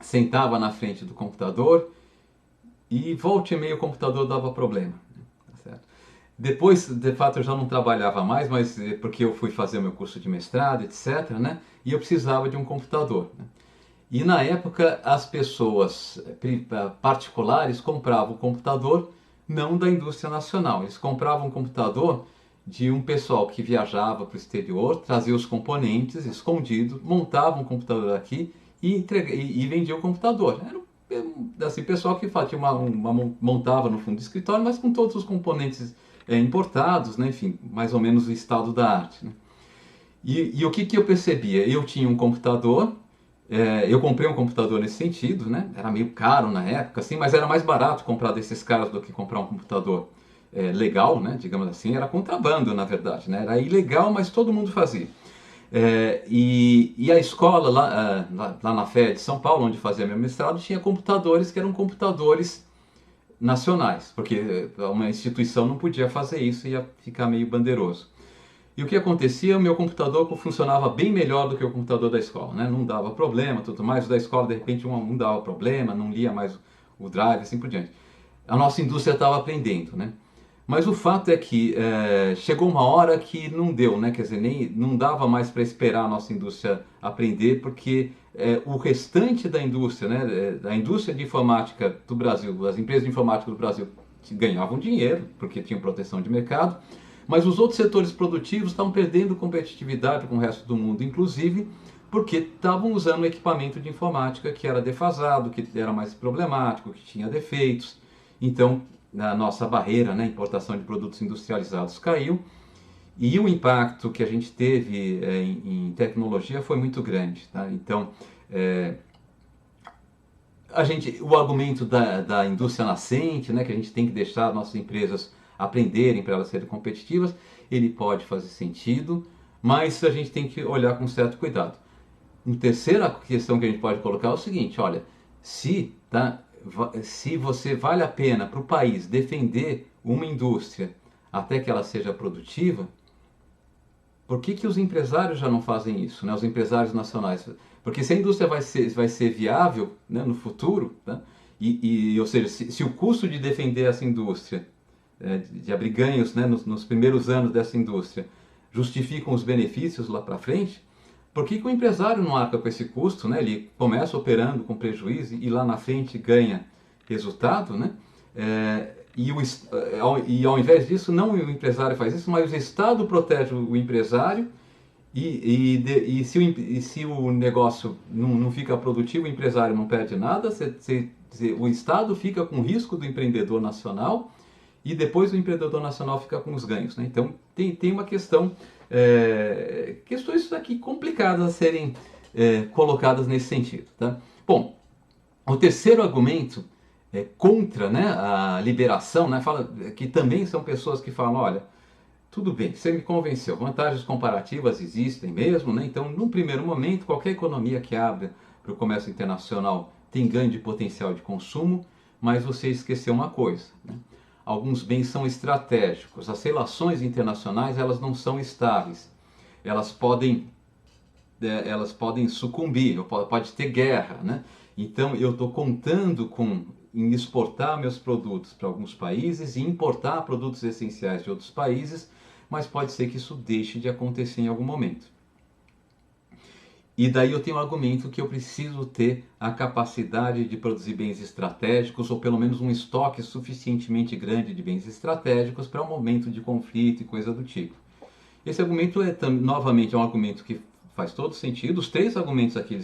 sentava na frente do computador e volta e meia o computador dava problema. Tá certo? Depois, de fato, eu já não trabalhava mais, mas porque eu fui fazer o meu curso de mestrado, etc., né? E eu precisava de um computador. Né? E na época as pessoas particulares compravam o computador não da indústria nacional, eles compravam um computador de um pessoal que viajava para o exterior, trazia os componentes escondidos, montava um computador aqui e vendia o computador. Era assim, pessoal que montava no fundo do escritório, mas com todos os componentes importados, né? Enfim, mais ou menos o estado da arte. Né? E o que eu percebia? Eu tinha um computador, eu comprei um computador nesse sentido, né? Era meio caro na época, assim, mas era mais barato comprar desses caras do que comprar um computador legal, né? Digamos assim, era contrabando, na verdade, né? Era ilegal, mas todo mundo fazia. E a escola lá na FEA de São Paulo, onde fazia meu mestrado, tinha computadores que eram computadores nacionais, porque uma instituição não podia fazer isso, ia ficar meio bandeiroso. E o que acontecia? O meu computador funcionava bem melhor do que o computador da escola, né? Não dava problema, tudo mais. O da escola, de repente, não dava problema, não lia mais o drive, assim por diante. A nossa indústria estava aprendendo, né? Mas o fato é que chegou uma hora que não deu, né? Quer dizer, não dava mais para esperar a nossa indústria aprender, porque o restante da indústria, né? A indústria de informática do Brasil, as empresas de informática do Brasil ganhavam dinheiro, porque tinham proteção de mercado, mas os outros setores produtivos estavam perdendo competitividade com o resto do mundo, inclusive porque estavam usando equipamento de informática que era defasado, que era mais problemático, que tinha defeitos. Então, a nossa barreira, né, importação de produtos industrializados caiu, e o impacto que a gente teve em tecnologia foi muito grande. Tá? Então, o argumento da indústria nascente, né, que a gente tem que deixar as nossas empresas aprenderem para elas serem competitivas, ele pode fazer sentido, mas a gente tem que olhar com certo cuidado. Uma terceira questão que a gente pode colocar é o seguinte, olha, se você vale a pena para o país defender uma indústria até que ela seja produtiva, por que os empresários já não fazem isso, né? Os empresários nacionais? Porque se a indústria vai ser viável, né, no futuro, né? Ou seja, se o custo de defender essa indústria, de abrir ganhos, né, nos primeiros anos dessa indústria, justificam os benefícios lá para frente, por que o empresário não arca com esse custo, né? Ele começa operando com prejuízo e lá na frente ganha resultado, né? E ao invés disso, não o empresário faz isso, mas o Estado protege o empresário e se o negócio não fica produtivo, o empresário não perde nada, o Estado fica com o risco do empreendedor nacional e depois o empreendedor nacional fica com os ganhos. Né? Então tem uma questões aqui complicadas a serem colocadas nesse sentido. Tá? Bom, o terceiro argumento contra, né, a liberação, né, fala que também são pessoas que falam, olha, tudo bem, você me convenceu, vantagens comparativas existem mesmo, né? Então, num primeiro momento, qualquer economia que abre para o comércio internacional tem ganho de potencial de consumo, mas você esqueceu uma coisa, né? Alguns bens são estratégicos, as relações internacionais elas não são estáveis, elas podem sucumbir, pode ter guerra, né? Então, eu estou contando em exportar meus produtos para alguns países e importar produtos essenciais de outros países, mas pode ser que isso deixe de acontecer em algum momento. E daí eu tenho um argumento que eu preciso ter a capacidade de produzir bens estratégicos, ou pelo menos um estoque suficientemente grande de bens estratégicos para um momento de conflito e coisa do tipo. Esse argumento novamente é um argumento que faz todo sentido. Os três argumentos aqui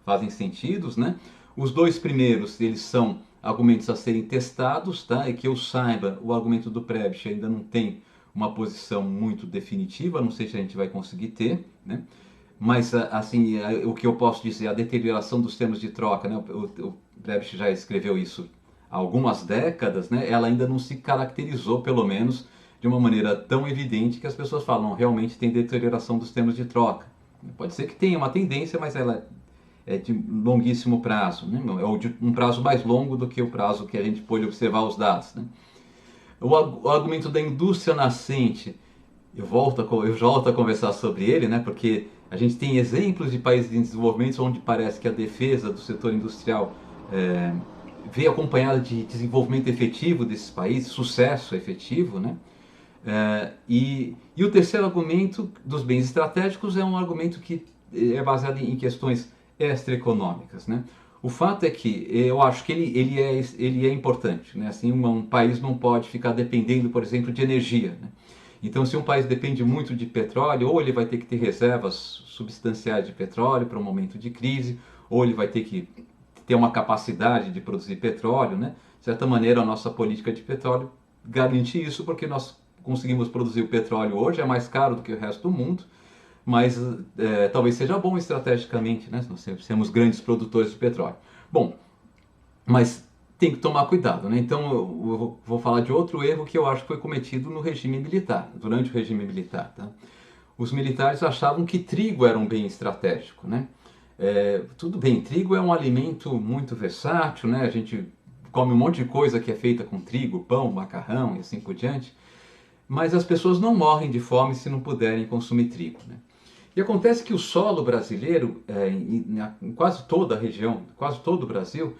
fazem sentido, né? Os dois primeiros, eles são argumentos a serem testados, tá? E que eu saiba, o argumento do Prebisch ainda não tem uma posição muito definitiva, não sei se a gente vai conseguir ter, né? Mas, assim, o que eu posso dizer, a deterioração dos termos de troca, né? O Prebisch já escreveu isso há algumas décadas, né? Ela ainda não se caracterizou, pelo menos, de uma maneira tão evidente que as pessoas falam, realmente tem deterioração dos termos de troca. Pode ser que tenha uma tendência, mas ela é de longuíssimo prazo, né? Ou de um prazo mais longo do que o prazo que a gente pôde observar os dados, né? O argumento da indústria nascente, eu volto a conversar sobre ele, né? Porque a gente tem exemplos de países em desenvolvimento onde parece que a defesa do setor industrial veio acompanhada de desenvolvimento efetivo desses países, sucesso efetivo, né? E o terceiro argumento dos bens estratégicos é um argumento que é baseado em questões extraeconômicas, né? O fato é que eu acho que ele é importante, né? Assim, um país não pode ficar dependendo, por exemplo, de energia, né? Então, se um país depende muito de petróleo, ou ele vai ter que ter reservas substanciais de petróleo para um momento de crise, ou ele vai ter que ter uma capacidade de produzir petróleo, né? De certa maneira, a nossa política de petróleo garante isso, porque nós conseguimos produzir o petróleo hoje, é mais caro do que o resto do mundo, mas talvez seja bom estrategicamente, né? Nós sermos grandes produtores de petróleo. Bom, mas tem que tomar cuidado, né? Então eu vou falar de outro erro que eu acho que foi cometido no regime militar, durante o regime militar, tá? Os militares achavam que trigo era um bem estratégico, né? Tudo bem, trigo é um alimento muito versátil, né? A gente come um monte de coisa que é feita com trigo, pão, macarrão e assim por diante, mas as pessoas não morrem de fome se não puderem consumir trigo, né? E acontece que o solo brasileiro, em quase toda a região, quase todo o Brasil,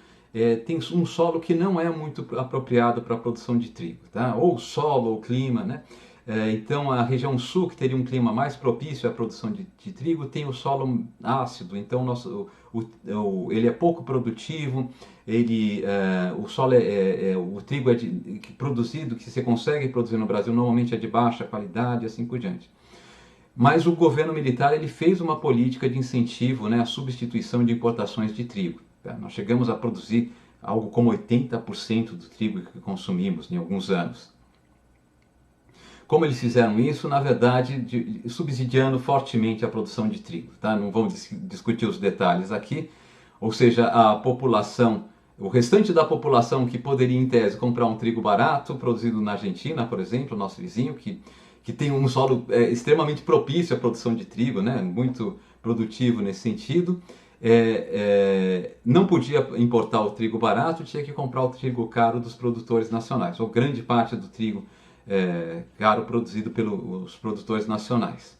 tem um solo que não é muito apropriado para a produção de trigo, tá? Ou o solo, ou o clima, né? Então a região sul, que teria um clima mais propício à produção de trigo, tem o solo ácido, então ele é pouco produtivo, o solo o trigo produzido, que você consegue produzir no Brasil, normalmente é de baixa qualidade e assim por diante. Mas o governo militar ele fez uma política de incentivo, né, à substituição de importações de trigo. Tá? Nós chegamos a produzir algo como 80% do trigo que consumimos em alguns anos. Como eles fizeram isso? Na verdade, subsidiando fortemente a produção de trigo. Tá? Não vamos discutir os detalhes aqui. Ou seja, a população, o restante da população que poderia, em tese, comprar um trigo barato, produzido na Argentina, por exemplo, nosso vizinho, que tem um solo extremamente propício à produção de trigo, né? Muito produtivo nesse sentido, não podia importar o trigo barato, tinha que comprar o trigo caro dos produtores nacionais, ou grande parte do trigo caro produzido pelos produtores nacionais.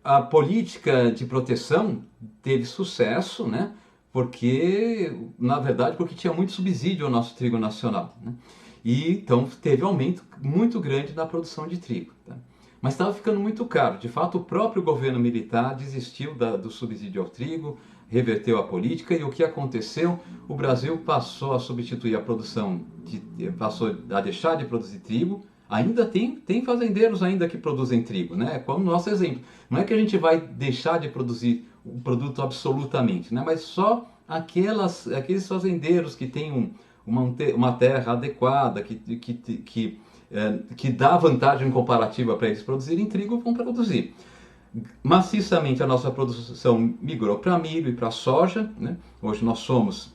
A política de proteção teve sucesso, né? Porque, na verdade, porque tinha muito subsídio ao nosso trigo nacional, né? E então teve aumento muito grande na produção de trigo, tá? Mas estava ficando muito caro. De fato, o próprio governo militar desistiu do subsídio ao trigo, reverteu a política, e o que aconteceu? O Brasil passou a substituir a produção, passou a deixar de produzir trigo. Ainda tem fazendeiros ainda que produzem trigo, né? Como nosso exemplo. Não é que a gente vai deixar de produzir o produto absolutamente, né? Mas só aqueles fazendeiros que têm uma terra adequada, que dá vantagem comparativa para eles produzirem trigo, vão produzir. Maciçamente a nossa produção migrou para milho e para soja, né? Hoje nós somos,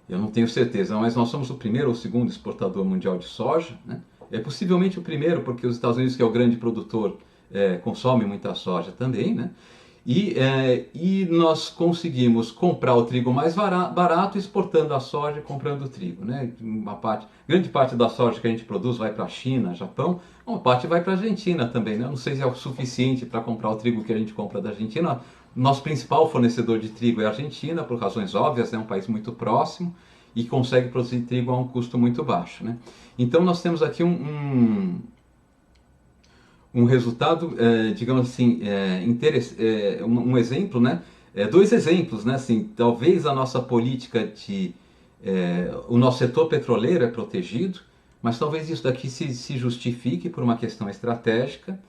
eu não tenho certeza, mas nós somos o primeiro ou segundo exportador mundial de soja, né? Possivelmente o primeiro, porque os Estados Unidos, que é o grande produtor, consome muita soja também, né? E nós conseguimos comprar o trigo mais barato, exportando a soja e comprando o trigo, né? Grande parte da soja que a gente produz vai para a China, Japão, uma parte vai para a Argentina também, né? Não sei se é o suficiente para comprar o trigo que a gente compra da Argentina. Nosso principal fornecedor de trigo é a Argentina, por razões óbvias, é um país muito próximo e consegue produzir trigo a um custo muito baixo, né? Então nós temos aqui um resultado, digamos assim, um exemplo, né? Dois exemplos, né? Assim, talvez a nossa política o nosso setor petroleiro é protegido, mas talvez isso daqui se justifique por uma questão estratégica,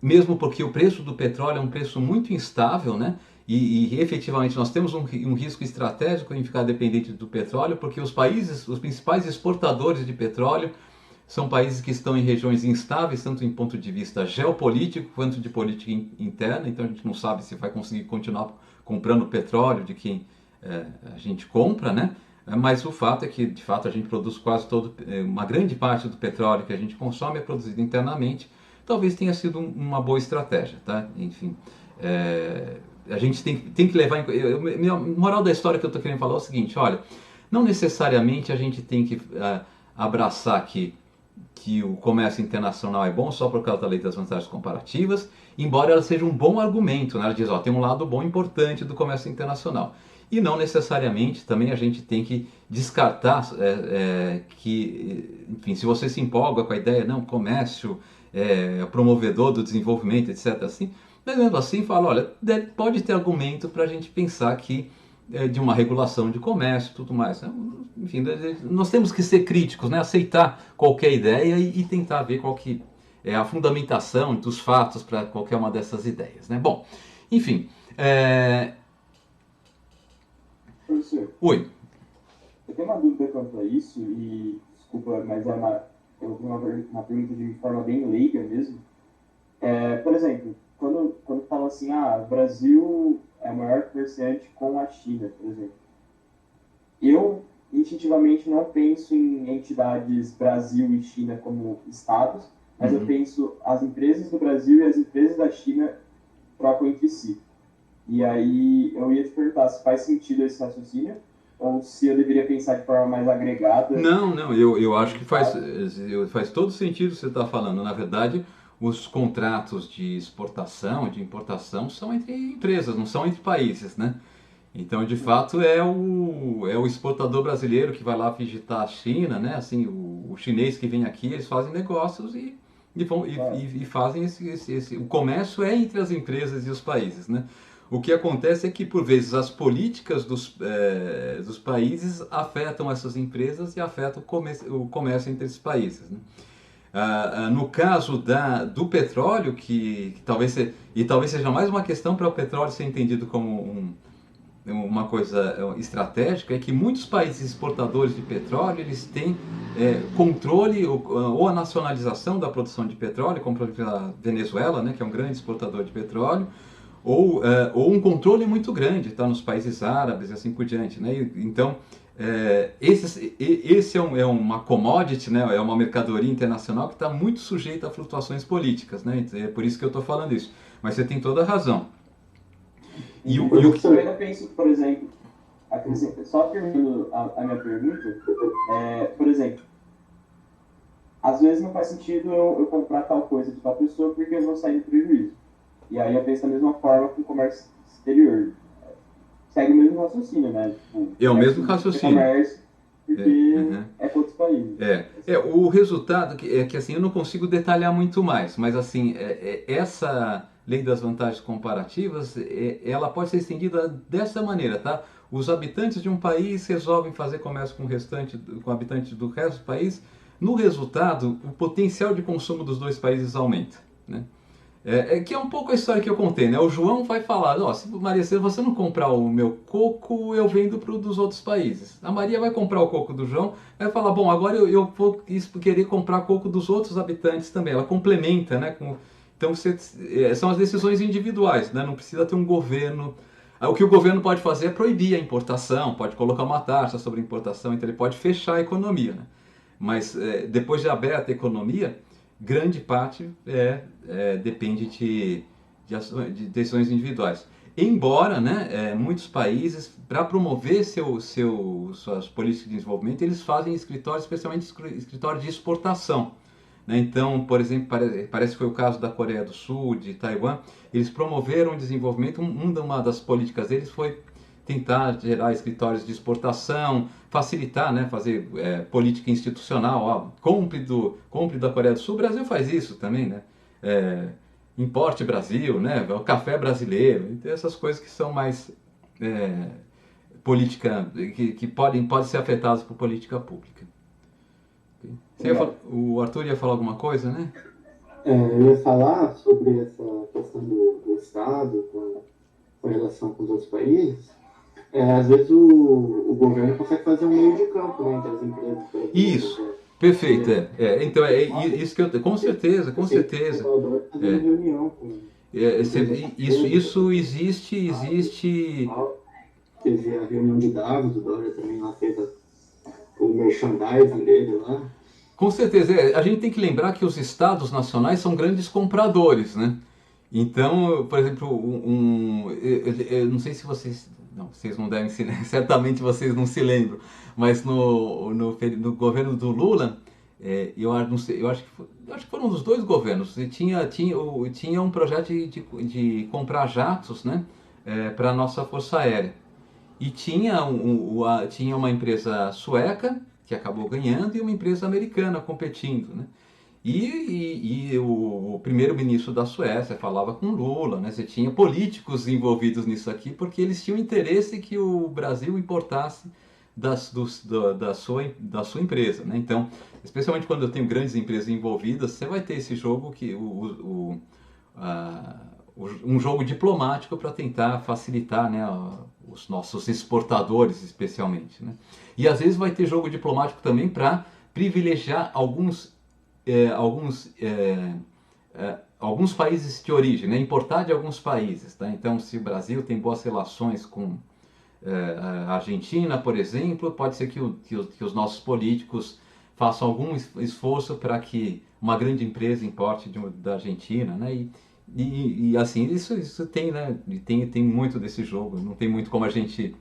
mesmo porque o preço do petróleo é um preço muito instável, né? E efetivamente nós temos um risco estratégico em ficar dependente do petróleo, porque os principais exportadores de petróleo são países que estão em regiões instáveis, tanto em ponto de vista geopolítico quanto de política interna. Então a gente não sabe se vai conseguir continuar comprando petróleo de quem a gente compra, né? Mas o fato é que, de fato, a gente produz uma grande parte do petróleo que a gente consome é produzido internamente. Talvez tenha sido uma boa estratégia, tá? Enfim, a gente tem que levar em... A moral da história que eu estou querendo falar é o seguinte: olha, não necessariamente a gente tem que abraçar que o comércio internacional é bom só por causa da lei das vantagens comparativas, embora ela seja um bom argumento, né? Ela diz, tem um lado bom importante do comércio internacional. E não necessariamente também a gente tem que descartar que, enfim, se você se empolga com a ideia, não, comércio é promovedor do desenvolvimento, etc. assim, mas mesmo assim fala, olha, pode ter argumento para a gente pensar que de uma regulação de comércio e tudo mais, né? Enfim, nós temos que ser críticos, né? Aceitar qualquer ideia e tentar ver qual que é a fundamentação dos fatos para qualquer uma dessas ideias, né? Bom, enfim... Professor, Oi. eu tenho uma dúvida quanto a isso, e desculpa, mas eu tenho uma pergunta de forma bem leiga mesmo. Por exemplo, quando fala assim, o Brasil é o maior comerciante com a China, por exemplo. Eu, instintivamente, não penso em entidades Brasil e China como estados, mas eu penso as empresas do Brasil e as empresas da China trocam entre si. E aí eu ia te perguntar se faz sentido esse raciocínio, ou se eu deveria pensar de forma mais agregada. Não, eu acho que faz todo sentido o que você está falando. Na verdade, os contratos de exportação e de importação são entre empresas, não são entre países, né? Então, de fato, é o exportador brasileiro que vai lá visitar a China, né? Assim, o chinês que vem aqui, eles fazem negócios e fazem o comércio é entre as empresas e os países, né? O que acontece é que, por vezes, as políticas dos países afetam essas empresas e afetam o comércio entre esses países, né? No caso do petróleo, que talvez seja mais uma questão para o petróleo ser entendido como uma coisa estratégica é que muitos países exportadores de petróleo, eles têm controle ou a nacionalização da produção de petróleo, como por exemplo a Venezuela, né, que é um grande exportador de petróleo, ou um controle muito grande, tá, nos países árabes e assim por diante, né? Então, esse é uma commodity, né? É uma mercadoria internacional que está muito sujeita a flutuações políticas, né? É por isso que eu estou falando isso. Mas você tem toda a razão. Eu ainda penso, por exemplo, só terminando a minha pergunta, por exemplo, às vezes não faz sentido eu comprar tal coisa de tal pessoa porque eu vou sair do prejuízo. E aí eu penso da mesma forma com o comércio exterior. Segue o mesmo raciocínio, né? Tipo, é o mesmo raciocínio. Comércio, porque é com outros países. O resultado é que assim, eu não consigo detalhar muito mais, mas assim, essa lei das vantagens comparativas, ela pode ser estendida dessa maneira, tá? Os habitantes de um país resolvem fazer comércio com habitantes do resto do país. No resultado, o potencial de consumo dos dois países aumenta, né? Que é um pouco a história que eu contei, né? O João vai falar, Maria, se você não comprar o meu coco, eu vendo dos outros países. A Maria vai comprar o coco do João, vai falar, bom, agora eu vou querer comprar coco dos outros habitantes também. Ela complementa, né? Então são as decisões individuais, né? Não precisa ter um governo. O que o governo pode fazer é proibir a importação, pode colocar uma taxa sobre a importação, então ele pode fechar a economia, né? Mas depois de aberta a economia, grande parte depende de decisões individuais. Embora, né, muitos países, para promover suas políticas de desenvolvimento, eles fazem escritórios, especialmente escritórios de exportação, né? Então, por exemplo, parece que foi o caso da Coreia do Sul, de Taiwan, eles promoveram o desenvolvimento. Uma das políticas deles foi tentar gerar escritórios de exportação, facilitar, né, fazer política institucional. Compre da Coreia do Sul, o Brasil faz isso também, né? Importe Brasil, né? O café brasileiro, então essas coisas que são mais política, que podem ser afetadas por política pública. O Arthur ia falar alguma coisa, né? Eu ia falar sobre essa questão do Estado com relação com os outros países. Às vezes o governo consegue fazer um meio de campo, né, entre as empresas. Isso, perfeito. Então isso que eu... Com certeza. Reunião com... Isso existe... Teve a reunião de Davos, o Dória também lá fez o merchandising dele lá. Com certeza. A gente tem que lembrar que os estados nacionais são grandes compradores, né? Então, por exemplo, eu não sei se vocês... Não, vocês não devem se... Certamente vocês não se lembram, mas no governo do Lula, eu acho que foram dos dois governos, tinha um projeto de comprar jatos, né, para a nossa Força Aérea. E tinha uma empresa sueca, que acabou ganhando, e uma empresa americana competindo, né? E o primeiro-ministro da Suécia falava com Lula, né? Você tinha políticos envolvidos nisso aqui, porque eles tinham interesse que o Brasil importasse da sua empresa, né? Então, especialmente quando eu tenho grandes empresas envolvidas, você vai ter esse jogo um jogo diplomático para tentar facilitar, né, os nossos exportadores, especialmente, né? E às vezes vai ter jogo diplomático também para privilegiar alguns países de origem, né? Importar de alguns países, tá? Então, se o Brasil tem boas relações com a Argentina, por exemplo, pode ser que os nossos políticos façam algum esforço para que uma grande empresa importe da Argentina, né? E assim, isso tem, né? Tem muito desse jogo, não tem muito como a gente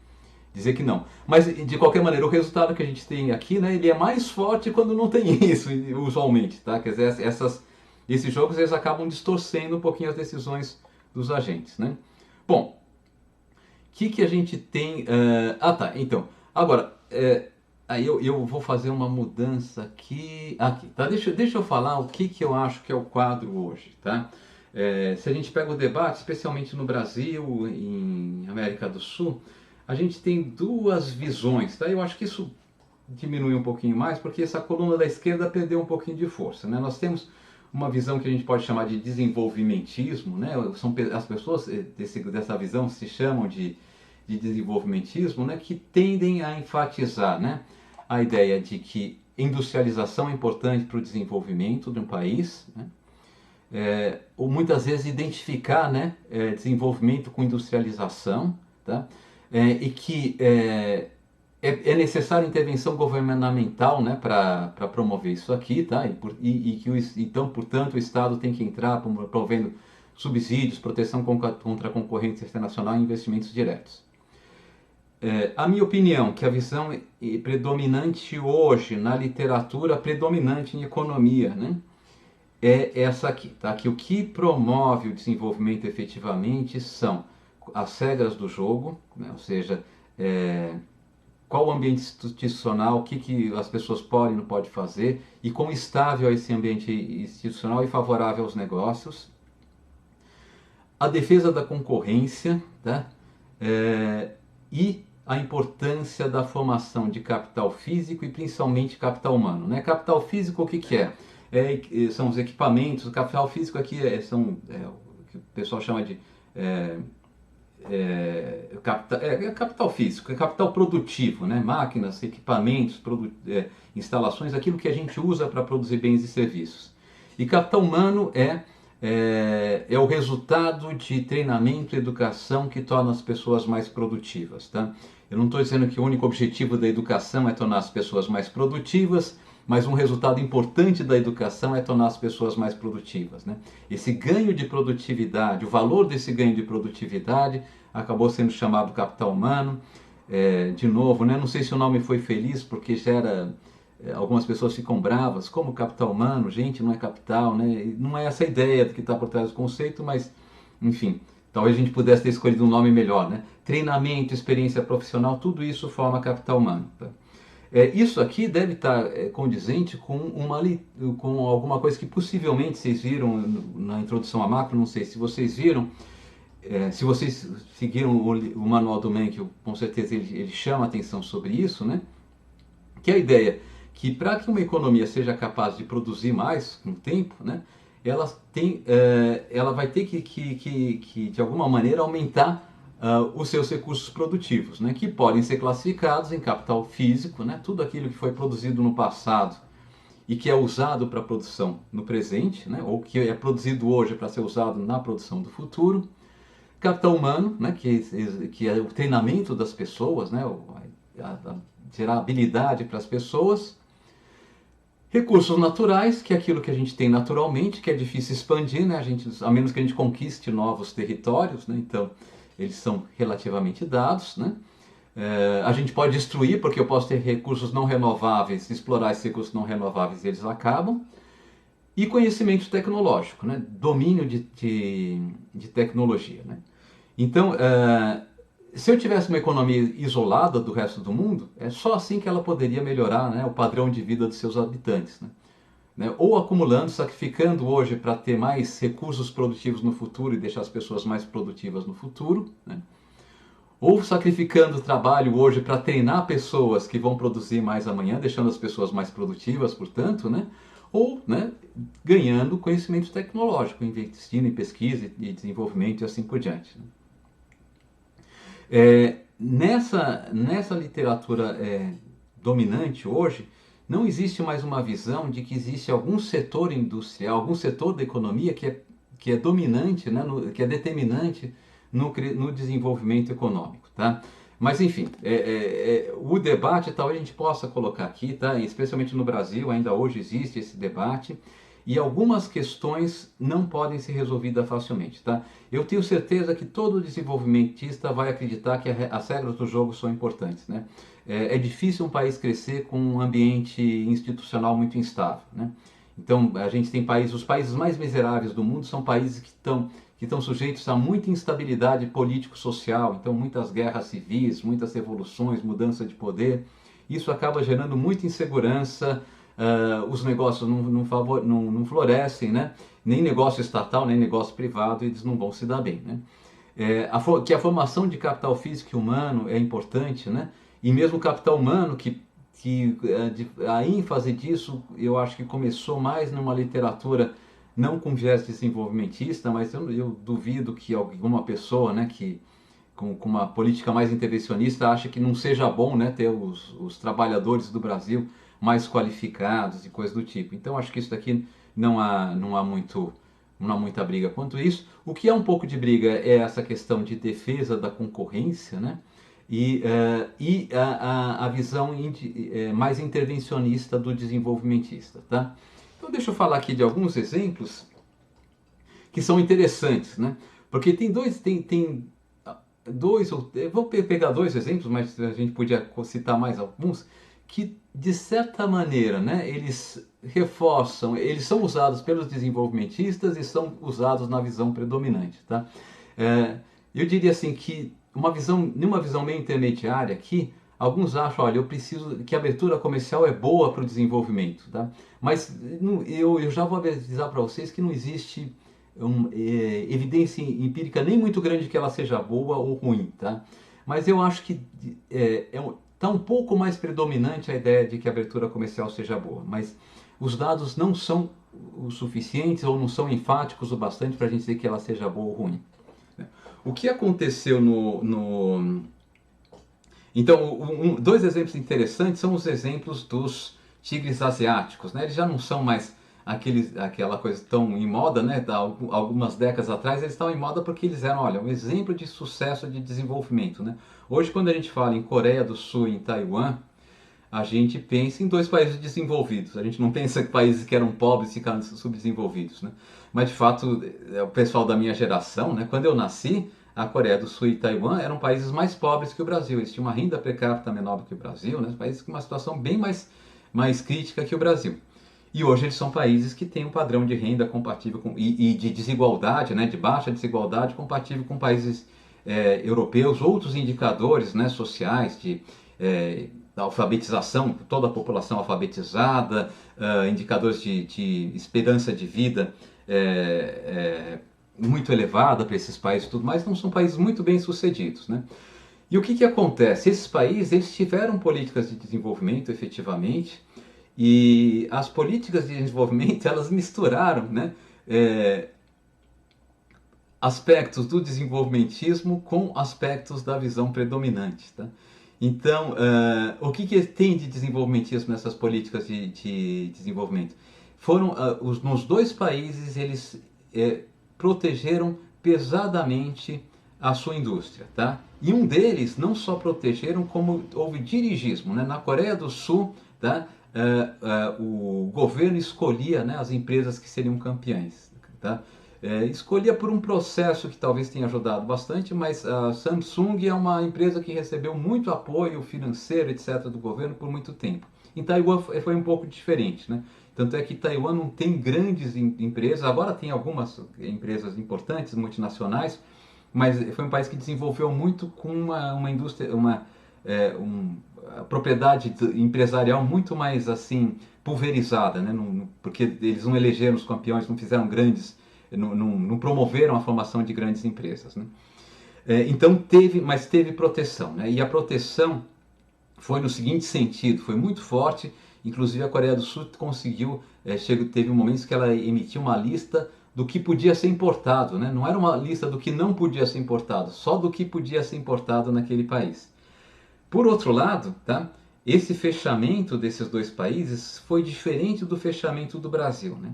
dizer que não. Mas, de qualquer maneira, o resultado que a gente tem aqui, né, ele é mais forte quando não tem isso, usualmente, tá? Quer dizer, esses jogos, eles acabam distorcendo um pouquinho as decisões dos agentes, né? Bom, o que a gente tem... então, agora, aí eu vou fazer uma mudança aqui, tá? Deixa eu falar o que eu acho que é o quadro hoje, tá? Se a gente pega o debate, especialmente no Brasil, em América do Sul, a gente tem duas visões, tá? Eu acho que isso diminui um pouquinho mais, porque essa coluna da esquerda perdeu um pouquinho de força, né? Nós temos uma visão que a gente pode chamar de desenvolvimentismo, né? As pessoas dessa visão se chamam de de desenvolvimentismo, né, que tendem a enfatizar, né, a ideia de que industrialização é importante para o desenvolvimento de um país, né, ou muitas vezes identificar, né, desenvolvimento com industrialização, tá, e que é necessária intervenção governamental, né, para promover isso aqui, tá, então, portanto, o Estado tem que entrar promovendo subsídios, proteção contra a concorrência internacional e investimentos diretos. A minha opinião, que a visão predominante hoje na literatura, predominante em economia, né, é essa aqui, tá? Que o que promove o desenvolvimento efetivamente são as regras do jogo, né? Ou seja, qual o ambiente institucional, o que as pessoas podem e não podem fazer, e quão estável é esse ambiente institucional e favorável aos negócios. A defesa da concorrência, tá? E a importância da formação de capital físico e principalmente capital humano, né? Capital físico, o que é? São os equipamentos. O capital físico aqui são o que o pessoal chama de capital físico, é capital produtivo, né? Máquinas, equipamentos, instalações, aquilo que a gente usa para produzir bens e serviços. E capital humano é o resultado de treinamento e educação que torna as pessoas mais produtivas, tá? Eu não estou dizendo que o único objetivo da educação é tornar as pessoas mais produtivas, mas um resultado importante da educação é tornar as pessoas mais produtivas, né? Esse ganho de produtividade, o valor desse ganho de produtividade acabou sendo chamado capital humano. De novo, né? Não sei se o nome foi feliz, porque gera... algumas pessoas ficam bravas, como capital humano, gente, não é capital, né? Não é essa a ideia que está por trás do conceito, mas, enfim, talvez a gente pudesse ter escolhido um nome melhor, né? Treinamento, experiência profissional, tudo isso forma capital humano, tá? Isso aqui deve estar condizente com alguma coisa que possivelmente vocês viram na introdução à macro, não sei se vocês viram, se vocês seguiram o manual do Menck, com certeza ele chama atenção sobre isso, né? Que é a ideia que para que uma economia seja capaz de produzir mais com o tempo, né, ela vai ter que de alguma maneira aumentar os seus recursos produtivos, né, que podem ser classificados em capital físico, né, tudo aquilo que foi produzido no passado e que é usado para a produção no presente, né, ou que é produzido hoje para ser usado na produção do futuro. Capital humano, né, que é o treinamento das pessoas, né, gerar habilidade para as pessoas. Recursos naturais, que é aquilo que a gente tem naturalmente, que é difícil expandir, né? A menos que a gente conquiste novos territórios, né? Então eles são relativamente dados, né? A gente pode destruir, porque eu posso ter recursos não renováveis, explorar esses recursos não renováveis e eles acabam. E conhecimento tecnológico, né? Domínio de tecnologia, né? Então, se eu tivesse uma economia isolada do resto do mundo, é só assim que ela poderia melhorar, né, o padrão de vida dos seus habitantes, né? Ou acumulando, sacrificando hoje para ter mais recursos produtivos no futuro e deixar as pessoas mais produtivas no futuro, né? Ou sacrificando o trabalho hoje para treinar pessoas que vão produzir mais amanhã, deixando as pessoas mais produtivas, portanto, né? Ou, né, ganhando conhecimento tecnológico, investindo em pesquisa e desenvolvimento e assim por diante, né? Nessa literatura dominante hoje, não existe mais uma visão de que existe algum setor industrial, algum setor da economia que é dominante, né, que é determinante no desenvolvimento econômico, tá? Mas enfim, o debate talvez a gente possa colocar aqui, tá? Especialmente no Brasil, ainda hoje existe esse debate. E algumas questões não podem ser resolvidas facilmente, tá? Eu tenho certeza que todo desenvolvimentista vai acreditar que as regras do jogo são importantes, né? É difícil um país crescer com um ambiente institucional muito instável, né? Então, a gente tem os países mais miseráveis do mundo são países que estão sujeitos a muita instabilidade político-social, então muitas guerras civis, muitas revoluções, mudança de poder. Isso acaba gerando muita insegurança. Os negócios não florescem, né? Nem negócio estatal, nem negócio privado, eles não vão se dar bem, né? Que a formação de capital físico e humano é importante, né? E mesmo o capital humano, a ênfase disso, eu acho que começou mais numa literatura não com viés desenvolvimentista, mas eu duvido que alguma pessoa, né, que com uma política mais intervencionista, acha que não seja bom, né, ter os trabalhadores do Brasil mais qualificados e coisas do tipo. Então acho que isso daqui não há muita briga quanto isso. O que é um pouco de briga é essa questão de defesa da concorrência, né? E a visão mais intervencionista do desenvolvimentista, tá? Então deixa eu falar aqui de alguns exemplos que são interessantes, né? Porque tem dois, eu vou pegar dois exemplos, mas a gente podia citar mais alguns, que de certa maneira, né, eles reforçam, eles são usados pelos desenvolvimentistas e são usados na visão predominante, tá? Eu diria assim que numa visão meio intermediária aqui, alguns acham, olha, eu preciso que a abertura comercial é boa para o desenvolvimento, tá? Mas eu já vou avisar para vocês que não existe evidência empírica nem muito grande que ela seja boa ou ruim, tá? Mas eu acho que está um pouco mais predominante a ideia de que a abertura comercial seja boa, mas os dados não são o suficientes ou não são enfáticos o bastante para a gente dizer que ela seja boa ou ruim. O que aconteceu Então, dois exemplos interessantes são os exemplos dos tigres asiáticos, né? Eles já não são mais aquela coisa tão em moda, né? Algumas décadas atrás eles estavam em moda porque eles eram, olha, um exemplo de sucesso de desenvolvimento, né? Hoje, quando a gente fala em Coreia do Sul e em Taiwan, a gente pensa em dois países desenvolvidos. A gente não pensa que países que eram pobres ficaram subdesenvolvidos, né? Mas, de fato, o pessoal da minha geração, né? Quando eu nasci, a Coreia do Sul e Taiwan eram países mais pobres que o Brasil. Eles tinham uma renda per capita menor do que o Brasil, né? Países com uma situação bem mais crítica que o Brasil. E hoje eles são países que têm um padrão de renda compatível e de desigualdade, né, de baixa desigualdade compatível com países europeus, outros indicadores, né, sociais da alfabetização, toda a população alfabetizada, indicadores de esperança de vida muito elevada para esses países e tudo mais, não são países muito bem sucedidos, né? E o que acontece? Esses países eles tiveram políticas de desenvolvimento efetivamente, e as políticas de desenvolvimento, elas misturaram, né, aspectos do desenvolvimentismo com aspectos da visão predominante, tá? Então, o que tem de desenvolvimentismo nessas políticas de desenvolvimento? Nos dois países, eles protegeram pesadamente a sua indústria, tá? E um deles não só protegeram, como houve dirigismo, né? Na Coreia do Sul, tá? O governo escolhia, né, as empresas que seriam campeãs, tá? Escolhia por um processo que talvez tenha ajudado bastante, mas a Samsung é uma empresa que recebeu muito apoio financeiro, etc., do governo por muito tempo. Em Taiwan foi um pouco diferente, né? Tanto é que Taiwan não tem grandes empresas, agora tem algumas empresas importantes, multinacionais, mas foi um país que desenvolveu muito com uma indústria, uma propriedade empresarial muito mais assim pulverizada, né? Porque eles não elegeram os campeões, não fizeram não promoveram a formação de grandes empresas, né? Então teve proteção, né? E a proteção foi no seguinte sentido, foi muito forte. Inclusive a Coreia do Sul conseguiu, teve momentos que ela emitiu uma lista do que podia ser importado, né? Não era uma lista do que não podia ser importado, só do que podia ser importado naquele país. Por outro lado, tá? Esse fechamento desses dois países foi diferente do fechamento do Brasil, né?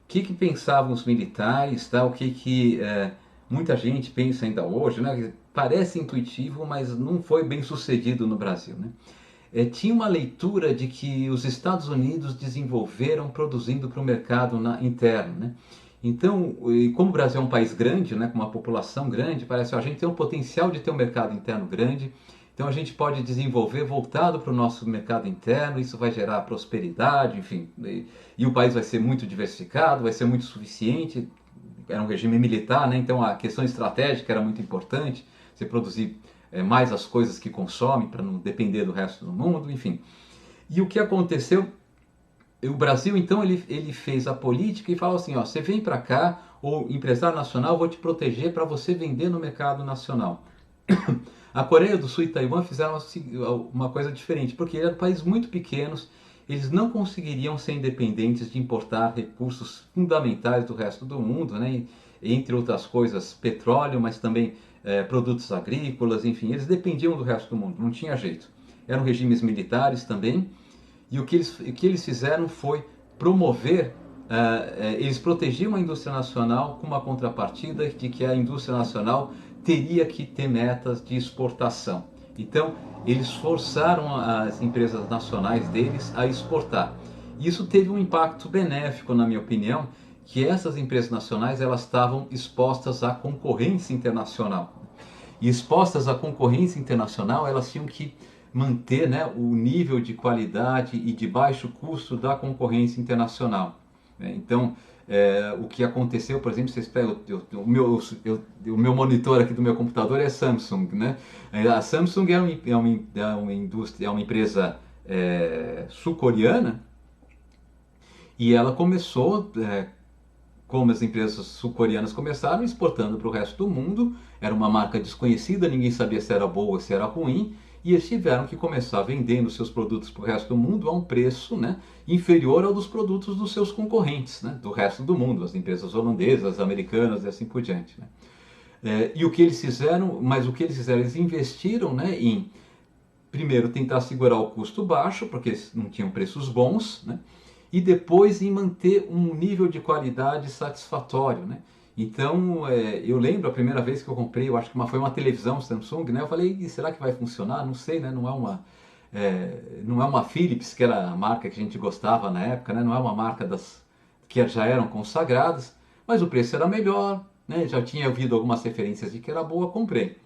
O que pensavam os militares, tá? O que muita gente pensa ainda hoje, né? Parece intuitivo, mas não foi bem sucedido no Brasil, né? Tinha uma leitura de que os Estados Unidos desenvolveram produzindo para o mercado interno, né? Então, como o Brasil é um país grande, né, com uma população grande, parece que a gente tem o potencial de ter um mercado interno grande, então a gente pode desenvolver voltado para o nosso mercado interno, isso vai gerar prosperidade, enfim, e o país vai ser muito diversificado, vai ser muito suficiente. Era um regime militar, né? Então a questão estratégica era muito importante, você produzir mais as coisas que consome para não depender do resto do mundo, enfim. E o que aconteceu? O Brasil, então, ele fez a política e falou assim, ó, você vem para cá, ou empresário nacional, eu vou te proteger para você vender no mercado nacional. A Coreia do Sul e Taiwan fizeram uma coisa diferente, porque eram países muito pequenos, eles não conseguiriam ser independentes de importar recursos fundamentais do resto do mundo, né? entre outras coisas, petróleo, mas também produtos agrícolas, enfim, eles dependiam do resto do mundo, não tinha jeito. Eram regimes militares também, e o que eles fizeram foi promover, eles protegiam a indústria nacional com uma contrapartida de que a indústria nacional teria que ter metas de exportação. Então, eles forçaram as empresas nacionais deles a exportar. Isso teve um impacto benéfico, na minha opinião, que essas empresas nacionais elas estavam expostas à concorrência internacional. E expostas à concorrência internacional, elas tinham que manter, né, o nível de qualidade e de baixo custo da concorrência internacional. Então, o que aconteceu, por exemplo, vocês pegam o meu monitor aqui do meu computador é Samsung, né? A Samsung é uma empresa sul-coreana, e ela começou, como as empresas sul-coreanas começaram, exportando para o resto do mundo. Era uma marca desconhecida, ninguém sabia se era boa ou se era ruim, e eles tiveram que começar vendendo seus produtos para o resto do mundo a um preço, né, inferior ao dos produtos dos seus concorrentes, né, do resto do mundo, as empresas holandesas, americanas e assim por diante, né. E o que eles fizeram, eles investiram, né, em, primeiro, tentar segurar o custo baixo, porque eles não tinham preços bons, né, e depois em manter um nível de qualidade satisfatório, né. Então, eu lembro a primeira vez que eu comprei, eu acho que foi uma televisão Samsung, né? Eu falei, será que vai funcionar? Não sei, né? Não é uma Philips, que era a marca que a gente gostava na época, né? Não é uma marca que já eram consagradas, mas o preço era melhor, né? Já tinha ouvido algumas referências de que era boa, comprei.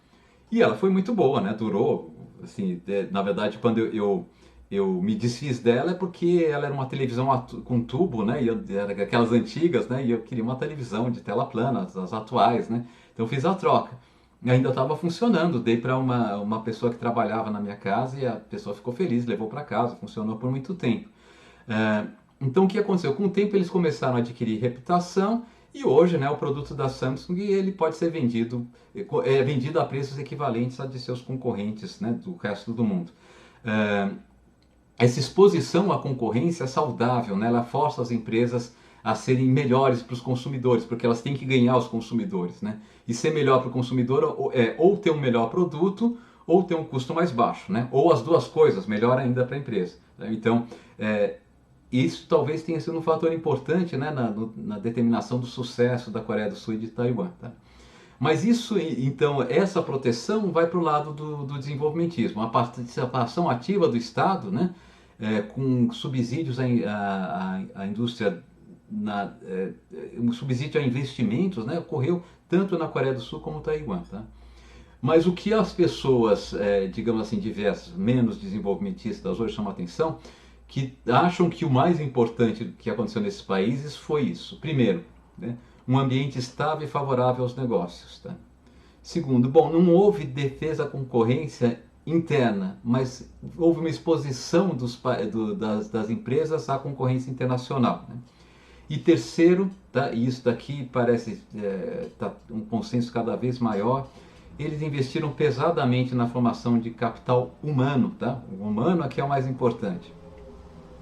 E ela foi muito boa, né? Durou, assim, na verdade, quando eu me desfiz dela é porque ela era uma televisão com tubo, né? E era aquelas antigas, né? E eu queria uma televisão de tela plana, as atuais, né? Então eu fiz a troca. E ainda estava funcionando, dei para uma pessoa que trabalhava na minha casa e a pessoa ficou feliz, levou para casa, funcionou por muito tempo. Então o que aconteceu? Com o tempo eles começaram a adquirir reputação e hoje, né, o produto da Samsung ele pode ser vendido a preços equivalentes a de seus concorrentes, né, do resto do mundo. Essa exposição à concorrência é saudável, né? Ela força as empresas a serem melhores para os consumidores, porque elas têm que ganhar os consumidores, né? E ser melhor para o consumidor é ou ter um melhor produto ou ter um custo mais baixo, né? Ou as duas coisas, melhor ainda para a empresa. Então, isso talvez tenha sido um fator importante, né, na determinação do sucesso da Coreia do Sul e de Taiwan, tá? Mas isso, então, essa proteção vai para o lado do desenvolvimentismo, a participação ativa do Estado, né, com subsídios à indústria, um subsídio a investimentos, né, ocorreu tanto na Coreia do Sul como no Taiwan, tá? Mas o que as pessoas, digamos assim, diversas, menos desenvolvimentistas hoje chamam a atenção, que acham que o mais importante que aconteceu nesses países foi isso. Primeiro, né, um ambiente estável e favorável aos negócios. Tá? Segundo, não houve defesa da concorrência interna, mas houve uma exposição das empresas à concorrência internacional. Né? E terceiro, tá, e isso daqui parece um consenso cada vez maior, eles investiram pesadamente na formação de capital humano. Tá? O humano aqui é o mais importante.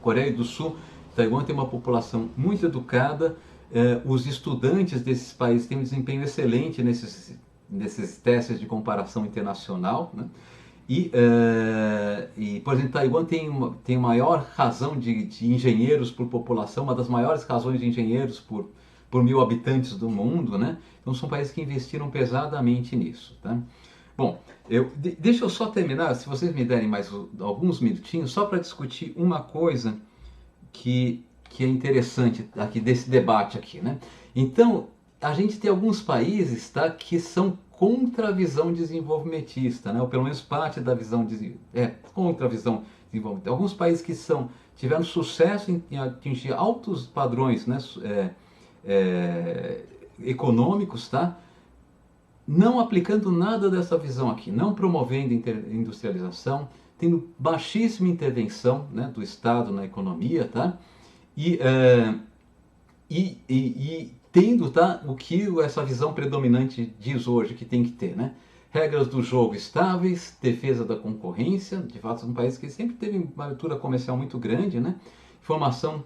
Coreia do Sul, Taiwan tem uma população muito educada, os estudantes desses países têm um desempenho excelente nesses testes de comparação internacional, né? Por exemplo, Taiwan tem maior razão de engenheiros por população, uma das maiores razões de engenheiros por 1000 habitantes do mundo, né? Então são países que investiram pesadamente nisso, tá? Bom, deixa eu só terminar, se vocês me derem mais alguns minutinhos, só para discutir uma coisa que é interessante aqui desse debate aqui, né? Então, a gente tem alguns países, tá, que são contra a visão desenvolvimentista, né? Ou pelo menos parte da visão contra a visão desenvolvimentista. Alguns países que tiveram sucesso em atingir altos padrões, né, econômicos, tá? Não aplicando nada dessa visão aqui, não promovendo industrialização, tendo baixíssima intervenção, né, do Estado na economia, tá? E tendo, tá, o que essa visão predominante diz hoje que tem que ter, né? Regras do jogo estáveis, defesa da concorrência, de fato são países que sempre teve uma abertura comercial muito grande, né? Formação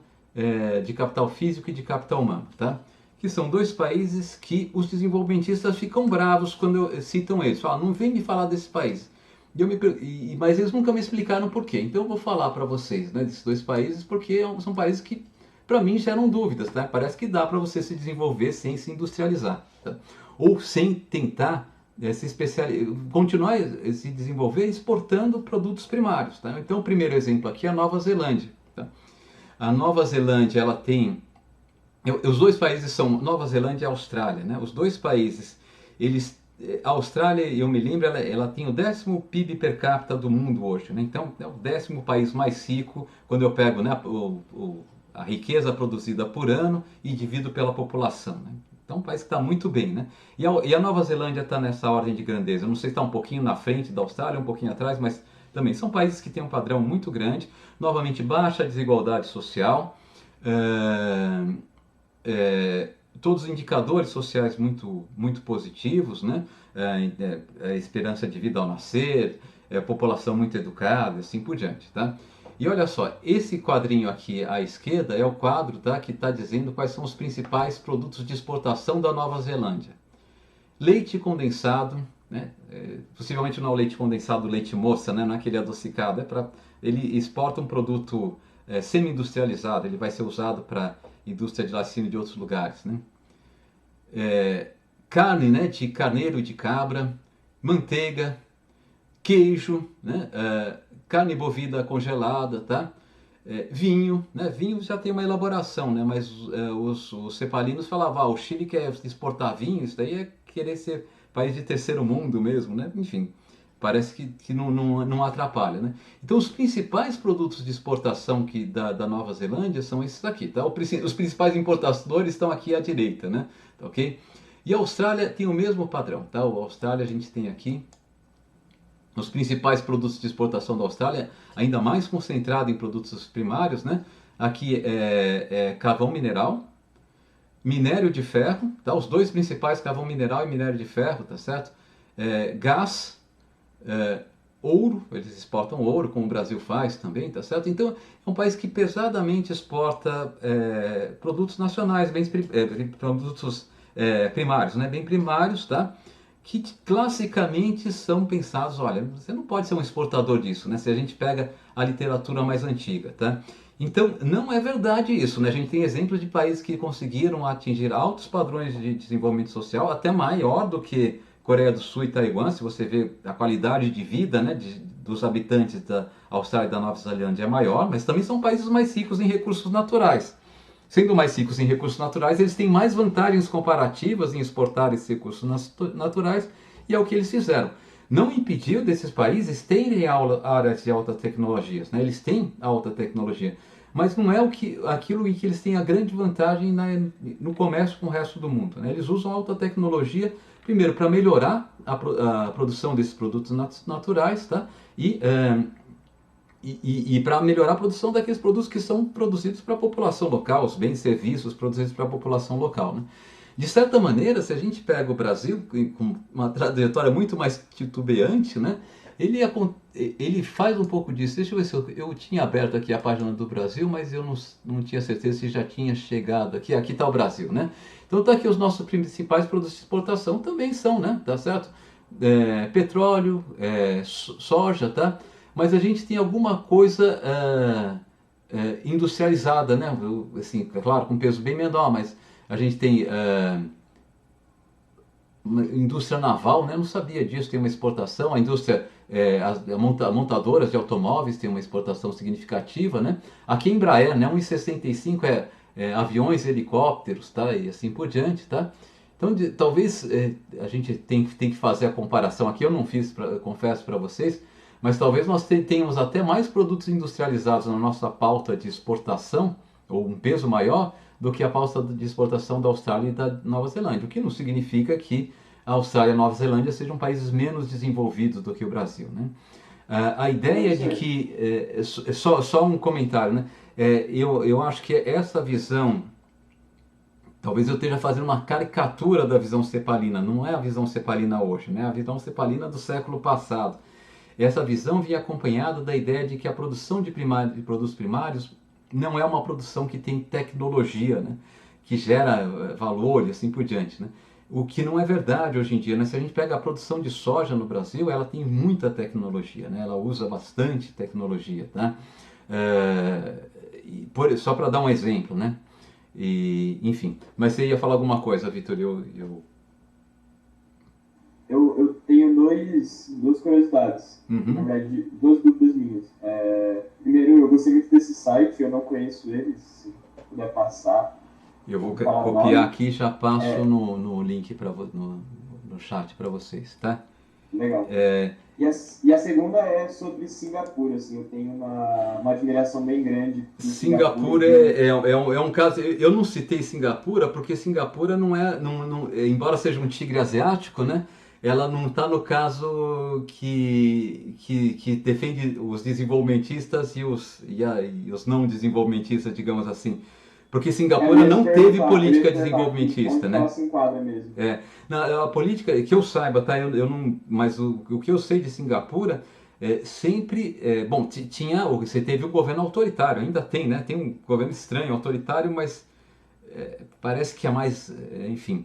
de capital físico e de capital humano, tá? que são dois países que os desenvolvimentistas ficam bravos quando citam eles. Falam, não vem me falar desses países. Mas eles nunca me explicaram por quê. Então eu vou falar para vocês, né, desses dois países, porque são países que, para mim, geram dúvidas. Tá? Parece que dá para você se desenvolver sem se industrializar. Tá? Ou sem tentar continuar a se desenvolver exportando produtos primários. Tá? Então o primeiro exemplo aqui é a Nova Zelândia. Tá? A Nova Zelândia, ela tem... Os dois países são Nova Zelândia e Austrália. Né? Os dois países, a Austrália, eu me lembro, ela tem o 10º PIB per capita do mundo hoje. Né? Então é o 10º país mais rico, quando eu pego, né, a riqueza produzida por ano e divido pela população. Né? Então, um país que está muito bem, né? E a Nova Zelândia está nessa ordem de grandeza. Eu não sei se está um pouquinho na frente da Austrália, um pouquinho atrás, mas também são países que têm um padrão muito grande. Novamente, baixa desigualdade social. Todos os indicadores sociais muito positivos, né? Esperança de vida ao nascer, população muito educada, assim por diante, tá? E olha só, esse quadrinho aqui à esquerda é o quadro, tá, que está dizendo quais são os principais produtos de exportação da Nova Zelândia. Leite condensado, né, possivelmente não é o leite condensado, leite moça, né, não é aquele adocicado, ele exporta um produto semi-industrializado, ele vai ser usado para indústria de laticínio de outros lugares. Né? Carne, né, de carneiro e de cabra, manteiga, queijo, né, carne bovina congelada, tá? Vinho, né? Vinho já tem uma elaboração, né? Mas os cepalinos falavam, o Chile quer exportar vinho, isso daí é querer ser país de terceiro mundo mesmo, né? Enfim, parece que não atrapalha, né? Então os principais produtos de exportação da Nova Zelândia são esses aqui, tá? Os principais importadores estão aqui à direita, né? Tá, ok? E a Austrália tem o mesmo padrão, tá? A Austrália a gente tem aqui os principais produtos de exportação da Austrália, ainda mais concentrado em produtos primários, né? Aqui é carvão mineral, minério de ferro, tá? Os dois principais, carvão mineral e minério de ferro, tá certo? Gás, ouro, eles exportam ouro, como o Brasil faz também, tá certo? Então é um país que pesadamente exporta produtos nacionais, produtos primários, né? Bem primários, tá? Que classicamente são pensados, olha, você não pode ser um exportador disso, né? Se a gente pega a literatura mais antiga, tá? Então, não é verdade isso, né? A gente tem exemplos de países que conseguiram atingir altos padrões de desenvolvimento social, até maior do que Coreia do Sul e Taiwan, se você vê a qualidade de vida, né, dos habitantes da Austrália e da Nova Zelândia é maior, mas também são países mais ricos em recursos naturais. Sendo mais ricos em recursos naturais, eles têm mais vantagens comparativas em exportar esses recursos naturais, e é o que eles fizeram. Não impediu desses países terem áreas de alta tecnologias, né? Eles têm alta tecnologia, mas não é aquilo em que eles têm a grande vantagem no comércio com o resto do mundo. Né? Eles usam alta tecnologia, primeiro, para melhorar a produção desses produtos naturais, tá? E para melhorar a produção daqueles produtos que são produzidos para a população local, os bens e serviços produzidos para a população local. Né? De certa maneira, se a gente pega o Brasil, com uma trajetória muito mais titubeante, né? Ele faz um pouco disso. Deixa eu ver se eu tinha aberto aqui a página do Brasil, mas eu não tinha certeza se já tinha chegado aqui. Aqui está o Brasil, né? Então está aqui os nossos principais produtos de exportação, também são, né? Tá certo? Petróleo, soja, tá? Mas a gente tem alguma coisa industrializada, né? Assim, claro, com peso bem menor, mas a gente tem uma indústria naval, né? Eu não sabia disso, tem uma exportação, a indústria, as montadoras de automóveis tem uma exportação significativa, né? Aqui em Embraer, né? 1,65 aviões, helicópteros, tá? E assim por diante, tá? Então, talvez a gente tem que fazer a comparação aqui, eu não fiz, confesso para vocês, mas talvez nós tenhamos até mais produtos industrializados na nossa pauta de exportação, ou um peso maior, do que a pauta de exportação da Austrália e da Nova Zelândia. O que não significa que a Austrália e a Nova Zelândia sejam países menos desenvolvidos do que o Brasil. Né? A ideia de que... só um comentário, né? Eu acho que essa visão... Talvez eu esteja fazendo uma caricatura da visão cepalina. Não é a visão cepalina hoje, né? A visão cepalina do século passado. Essa visão vinha acompanhada da ideia de que a produção de produtos primários não é uma produção que tem tecnologia, né? que gera valor e assim por diante, né? O que não é verdade hoje em dia, né? Se a gente pega a produção de soja no Brasil, ela tem muita tecnologia, né? Ela usa bastante tecnologia, tá? Só para dar um exemplo, né? Enfim, mas você ia falar alguma coisa, Vitor? Eu tenho duas curiosidades, na Uhum. verdade, duas dúvidas minhas. Primeiro, eu gostei muito desse site, eu não conheço ele, se puder passar, Eu vou falar o copiar nome. aqui e já passo É, no link no chat para vocês, tá? legal. E a segunda é sobre Singapura, assim, eu tenho uma admiração bem grande por Singapura, Singapura vi... é um caso. Eu não citei Singapura porque Singapura não é, embora seja um tigre asiático, né? Ela não está no caso que defende os desenvolvimentistas e os não desenvolvimentistas, digamos assim. Porque Singapura não teve Eu ia política te perguntar desenvolvimentista, onde que ela né? se enquadra mesmo. A política, que eu saiba, tá? Eu não, mas o que eu sei de Singapura sempre, bom, você teve o governo autoritário, ainda tem, né? Tem um governo estranho, autoritário, mas parece que é mais, enfim,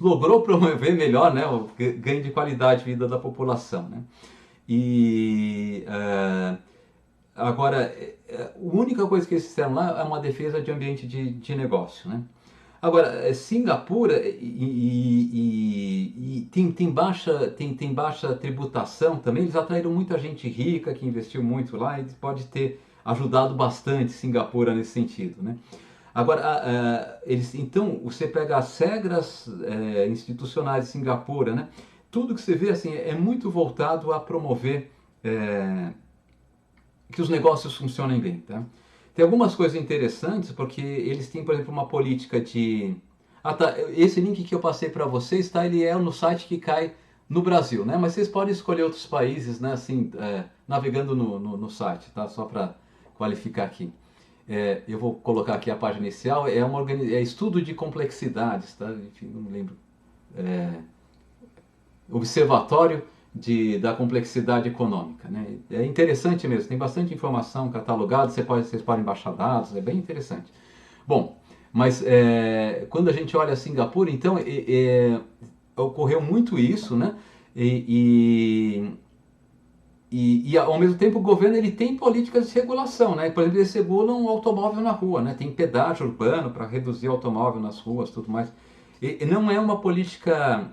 logrou promover melhor, né? O ganho de qualidade de vida da população, né? E agora, a única coisa que eles fizeram lá é uma defesa de ambiente de negócio, né? Agora, Singapura tem baixa tributação também, eles atraíram muita gente rica que investiu muito lá e pode ter ajudado bastante Singapura nesse sentido, né? Agora, então, você pega as regras institucionais de Singapura, né? Tudo que você vê assim, é muito voltado a promover que os negócios funcionem bem, tá? Tem algumas coisas interessantes, porque eles têm, por exemplo, uma política de... Ah, tá, esse link que eu passei para vocês, tá? Ele é no site que cai no Brasil, né? Mas vocês podem escolher outros países, né? Assim, navegando no site, tá? Só para qualificar aqui. Eu vou colocar aqui a página inicial, é estudo de complexidades, tá? Enfim, não lembro. Observatório da complexidade econômica, né? É interessante mesmo, tem bastante informação catalogada, vocês podem baixar dados, é bem interessante. Bom, mas quando a gente olha Singapura, então ocorreu muito isso, né? E ao mesmo tempo o governo ele tem políticas de regulação, né? Por exemplo, eles regulam o automóvel na rua, né? Tem pedágio urbano para reduzir o automóvel nas ruas, tudo mais. E não é uma política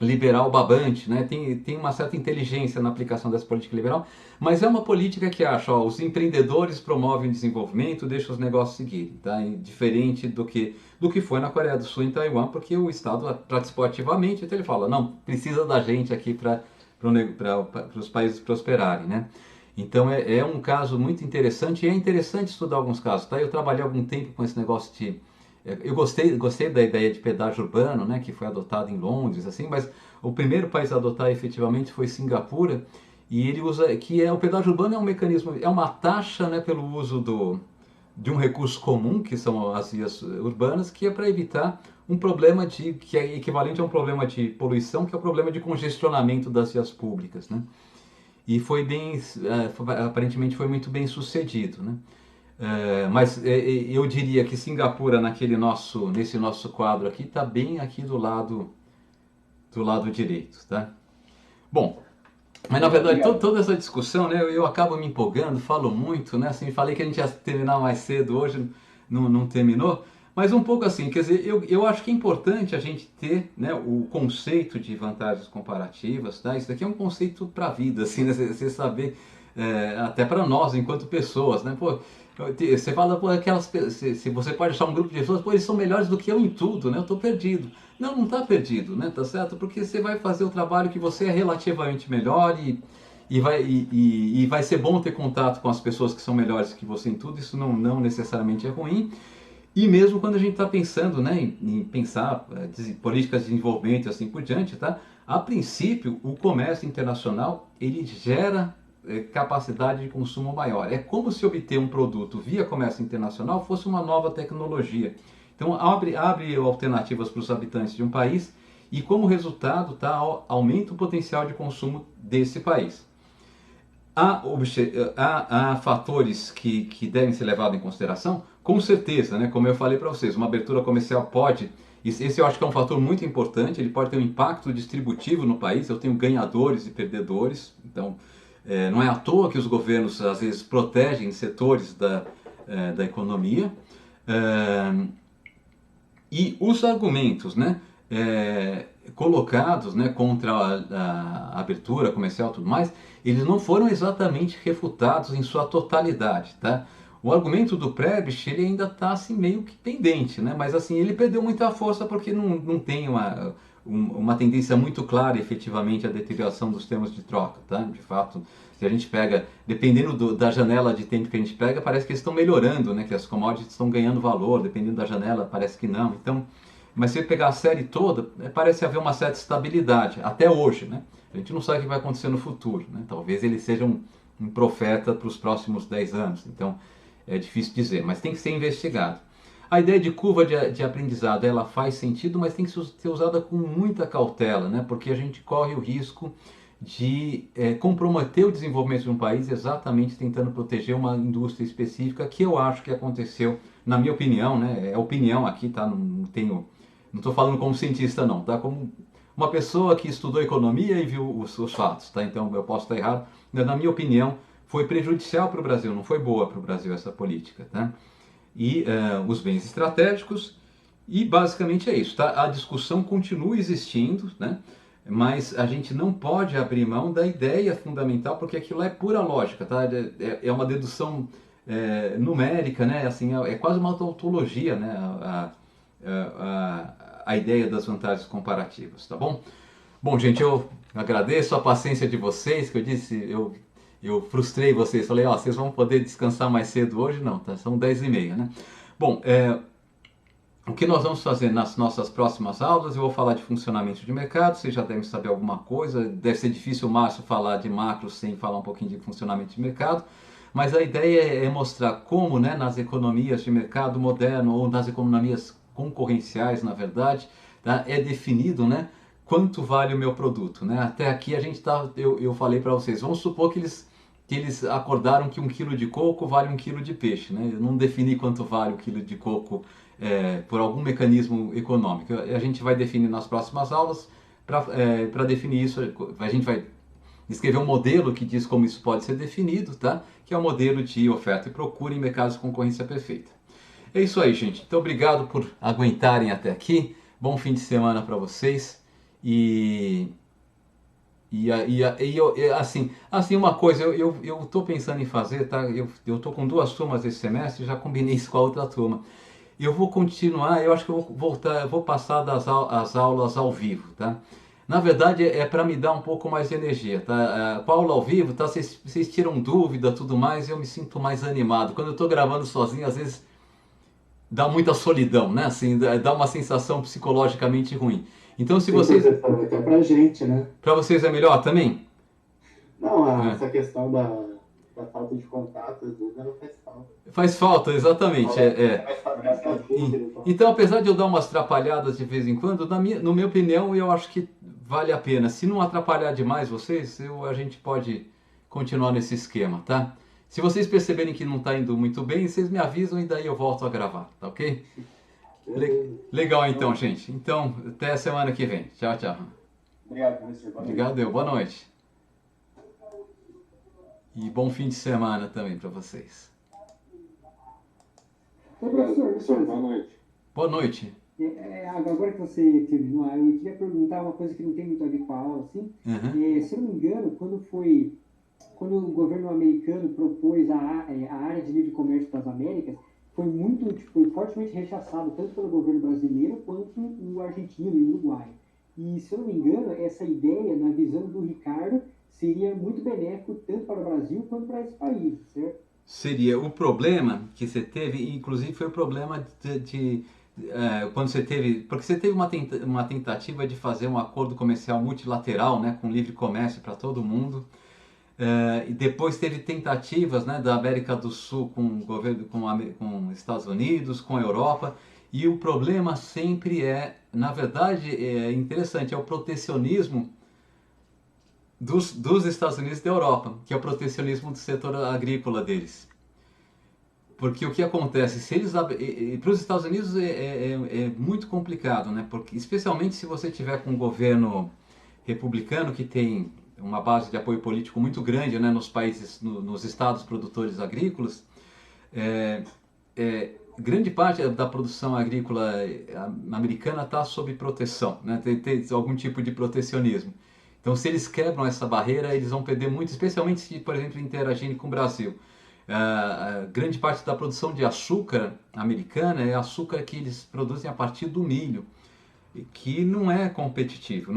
liberal babante, né? Tem uma certa inteligência na aplicação dessa política liberal, mas é uma política que acha, ó, os empreendedores promovem o desenvolvimento, deixam os negócios seguirem, tá? Diferente do que foi na Coreia do Sul e em Taiwan, porque o Estado participou ativamente, então ele fala, não, precisa da gente aqui para os países prosperarem, né? Então é um caso muito interessante e é interessante estudar alguns casos, tá? Eu trabalhei algum tempo com esse negócio de eu gostei da ideia de pedágio urbano, né, que foi adotado em Londres, assim, mas o primeiro país a adotar efetivamente foi Singapura, e ele usa o pedágio urbano é um mecanismo, é uma taxa, né, pelo uso de um recurso comum, que são as vias urbanas, que é para evitar um problema que é equivalente a um problema de poluição, que é o problema de congestionamento das vias públicas, né? E aparentemente foi muito bem sucedido, né? Mas eu diria que Singapura nesse nosso quadro aqui está bem aqui do lado direito, tá? Bom, mas na Legal, verdade obrigado. toda essa discussão, né, eu acabo me empolgando, falo muito, né? Assim, falei que a gente ia terminar mais cedo hoje, não terminou. Mas um pouco assim, quer dizer, eu acho que é importante a gente ter, né, o conceito de vantagens comparativas, tá? Isso daqui é um conceito para a vida, assim, né? Você saber, até para nós enquanto pessoas, né? Pô, você fala, pô, se você pode achar um grupo de pessoas, pô, eles são melhores do que eu em tudo, né? Eu estou perdido. Não está perdido, né? Tá certo? Porque você vai fazer o trabalho que você é relativamente melhor e vai ser bom ter contato com as pessoas que são melhores que você em tudo, isso não necessariamente é ruim. E mesmo quando a gente está pensando, né, em pensar políticas de desenvolvimento e assim por diante, tá? A princípio, o comércio internacional ele gera capacidade de consumo maior. É como se obter um produto via comércio internacional fosse uma nova tecnologia. Então abre alternativas para os habitantes de um país e como resultado tá, aumenta o potencial de consumo desse país. há fatores que devem ser levados em consideração? Com certeza, né? Como eu falei para vocês, uma abertura comercial pode... Esse eu acho que é um fator muito importante, ele pode ter um impacto distributivo no país, eu tenho ganhadores e perdedores, então não é à toa que os governos às vezes protegem setores da economia. E os argumentos, né, colocados, né, contra a abertura comercial e tudo mais, eles não foram exatamente refutados em sua totalidade, tá? O argumento do Prebisch, ele ainda está assim, meio que pendente, né? Mas assim, ele perdeu muita força porque não tem uma tendência muito clara, efetivamente, à deterioração dos termos de troca, tá? De fato, se a gente pega, dependendo da janela de tempo que a gente pega, parece que eles estão melhorando, né? Que as commodities estão ganhando valor, dependendo da janela, parece que não. Então, mas se você pegar a série toda, parece haver uma certa estabilidade, até hoje, né? A gente não sabe o que vai acontecer no futuro, né? Talvez ele seja um profeta para os próximos 10 anos, então é difícil dizer, mas tem que ser investigado. A ideia de curva de aprendizado, ela faz sentido, mas tem que ser usada com muita cautela, né? Porque a gente corre o risco de comprometer o desenvolvimento de um país exatamente tentando proteger uma indústria específica, que eu acho que aconteceu, na minha opinião, né? É opinião aqui, tá? Não estou falando como cientista não, tá? Como uma pessoa que estudou economia e viu os fatos, tá? Então eu posso estar errado, mas na minha opinião foi prejudicial para o Brasil, não foi boa para o Brasil essa política, tá? E os bens estratégicos, e basicamente é isso, tá? A discussão continua existindo, né? Mas a gente não pode abrir mão da ideia fundamental, porque aquilo é pura lógica, tá? É uma dedução numérica, né? Assim, é quase uma tautologia, né? A ideia das vantagens comparativas, tá bom? Bom, gente, eu agradeço a paciência de vocês, que eu disse, eu frustrei vocês, falei, ó, vocês vão poder descansar mais cedo hoje? Não, tá? São 10h30, né? Bom, o que nós vamos fazer nas nossas próximas aulas, eu vou falar de funcionamento de mercado, vocês já devem saber alguma coisa, deve ser difícil o Márcio falar de macro sem falar um pouquinho de funcionamento de mercado, mas a ideia é mostrar como, né, nas economias de mercado moderno, ou nas economias concorrenciais, na verdade, tá, é definido, né, quanto vale o meu produto, né? Até aqui a gente eu falei para vocês, vamos supor que eles acordaram que 1 quilo de coco vale 1 quilo de peixe, né? Eu não defini quanto vale o quilo de coco por algum mecanismo econômico. A gente vai definir nas próximas aulas, para definir isso, a gente vai escrever um modelo que diz como isso pode ser definido, tá? Que é o modelo de oferta e procura em mercados de concorrência perfeita. É isso aí, gente. Então, obrigado por aguentarem até aqui. Bom fim de semana para vocês. Assim, uma coisa, eu tô pensando em fazer, tá? Eu tô com 2 turmas esse semestre, já combinei isso com a outra turma. Eu vou continuar, eu acho que eu vou voltar, eu vou passar as aulas ao vivo, tá? Na verdade é para me dar um pouco mais de energia, tá? Com a aula ao vivo, tá? Vocês tiram dúvida, tudo mais, eu me sinto mais animado. Quando eu estou gravando sozinho, às vezes dá muita solidão, né? Assim, dá uma sensação psicologicamente ruim. Então, se vocês... Até pra gente, né? Para vocês é melhor também? Não, essa questão da falta de contato, às vezes, ela faz falta. Faz falta, exatamente. Então, apesar de eu dar umas atrapalhadas de vez em quando, na minha opinião, eu acho que vale a pena. Se não atrapalhar demais vocês, a gente pode continuar nesse esquema, tá? Se vocês perceberem que não está indo muito bem, vocês me avisam e daí eu volto a gravar, tá ok? Legal então, gente. Então, até a semana que vem. Tchau, tchau. Obrigado, professor. Obrigado, boa noite. E bom fim de semana também para vocês. Professor, boa noite. Boa noite. Agora que você terminou, eu queria perguntar uma coisa que não tem muito a ver com a aula, assim. Se eu não me engano, quando o governo americano propôs a área de livre comércio para as Américas, foi fortemente rechaçado tanto pelo governo brasileiro quanto o argentino e o uruguaio. E, se eu não me engano, essa ideia, na visão do Ricardo, seria muito benéfico tanto para o Brasil quanto para esse país, certo? Seria. O problema que você teve, inclusive foi o problema quando você teve, porque você teve uma tentativa de fazer um acordo comercial multilateral, né, com livre comércio para todo mundo, e depois teve tentativas, né, da América do Sul com o governo, com Estados Unidos, com a Europa, e o problema sempre na verdade, é interessante, é o protecionismo dos Estados Unidos e da Europa, que é o protecionismo do setor agrícola deles. Porque o que acontece, se eles para os Estados Unidos é muito complicado, né? Porque, especialmente se você tiver com um governo republicano que tem uma base de apoio político muito grande, né, nos países, nos estados produtores agrícolas, grande parte da produção agrícola americana está sob proteção, né? Tem algum tipo de protecionismo. Então, se eles quebram essa barreira, eles vão perder muito, especialmente se, por exemplo, interagirem com o Brasil. Grande parte da produção de açúcar americana é açúcar que eles produzem a partir do milho, que não é competitivo.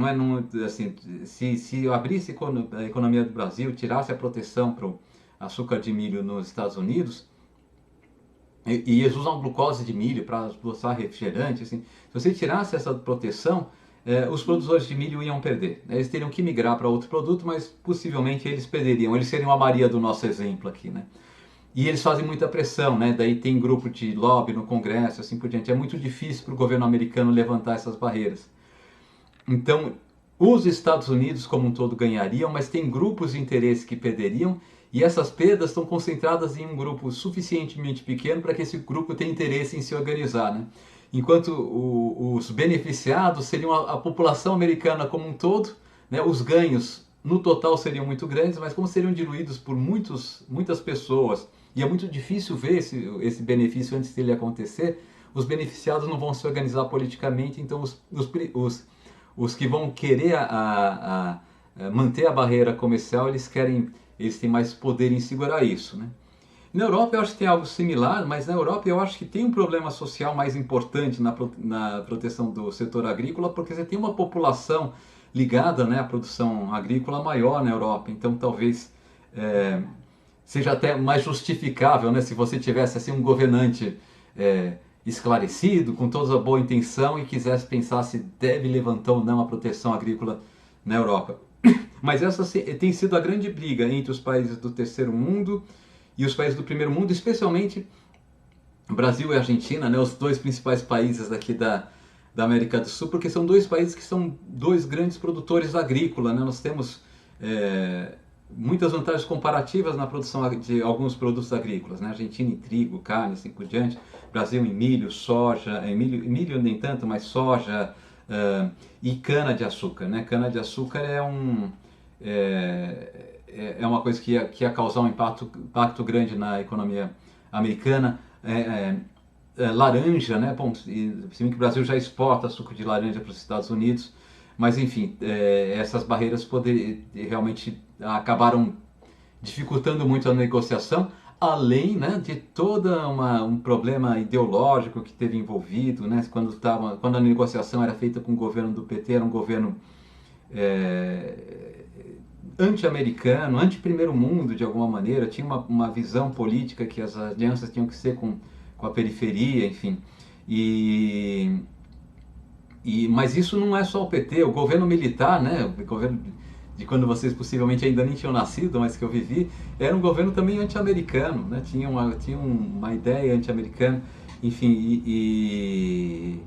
Assim, se eu abrisse a economia do Brasil, tirasse a proteção para o açúcar de milho nos Estados Unidos, e eles usam glucose de milho para adoçar refrigerante, assim, se você tirasse essa proteção, os produtores de milho iam perder. Eles teriam que migrar para outro produto, mas possivelmente eles perderiam. Eles seriam a Maria do nosso exemplo aqui, né? E eles fazem muita pressão, né? Daí tem grupo de lobby no Congresso, assim por diante. É muito difícil para o governo americano levantar essas barreiras. Então, os Estados Unidos como um todo ganhariam, mas tem grupos de interesse que perderiam, e essas perdas estão concentradas em um grupo suficientemente pequeno para que esse grupo tenha interesse em se organizar, né? Enquanto os beneficiados seriam a população americana como um todo, né? Os ganhos no total seriam muito grandes, mas como seriam diluídos por muitas pessoas, e é muito difícil ver esse benefício antes dele acontecer, os beneficiados não vão se organizar politicamente, então os que vão querer manter a barreira comercial, eles têm mais poder em segurar isso, né? Na Europa eu acho que tem algo similar, mas na Europa eu acho que tem um problema social mais importante na proteção do setor agrícola, porque você tem uma população ligada, né, à produção agrícola maior na Europa, então talvez seja até mais justificável, né, se você tivesse assim, um governante esclarecido, com toda a boa intenção e quisesse pensar se deve levantar ou não a proteção agrícola na Europa. Mas essa tem sido a grande briga entre os países do terceiro mundo e os países do primeiro mundo, especialmente Brasil e Argentina, né, os dois principais países aqui da América do Sul, porque são dois países que são dois grandes produtores agrícolas, né? Nós temos muitas vantagens comparativas na produção de alguns produtos agrícolas, né? Argentina em trigo, carne, assim por diante, Brasil em milho, soja, milho nem tanto, mas soja e cana-de-açúcar, né? Cana-de-açúcar é uma coisa que ia causar um impacto grande na economia americana. Laranja, né? Bom, se bem que o Brasil já exporta suco de laranja para os Estados Unidos, mas enfim, essas barreiras realmente acabaram dificultando muito a negociação, além, né, de todo um problema ideológico que teve envolvido, né? Quando a negociação era feita com o governo do PT, era um governo anti-americano, anti-primeiro mundo de alguma maneira, tinha uma visão política que as alianças tinham que ser com a periferia, enfim. Mas isso não é só o PT, o governo militar, né, o governo de quando vocês possivelmente ainda nem tinham nascido, mas que eu vivi, era um governo também anti-americano, né, tinha uma ideia anti-americana, enfim,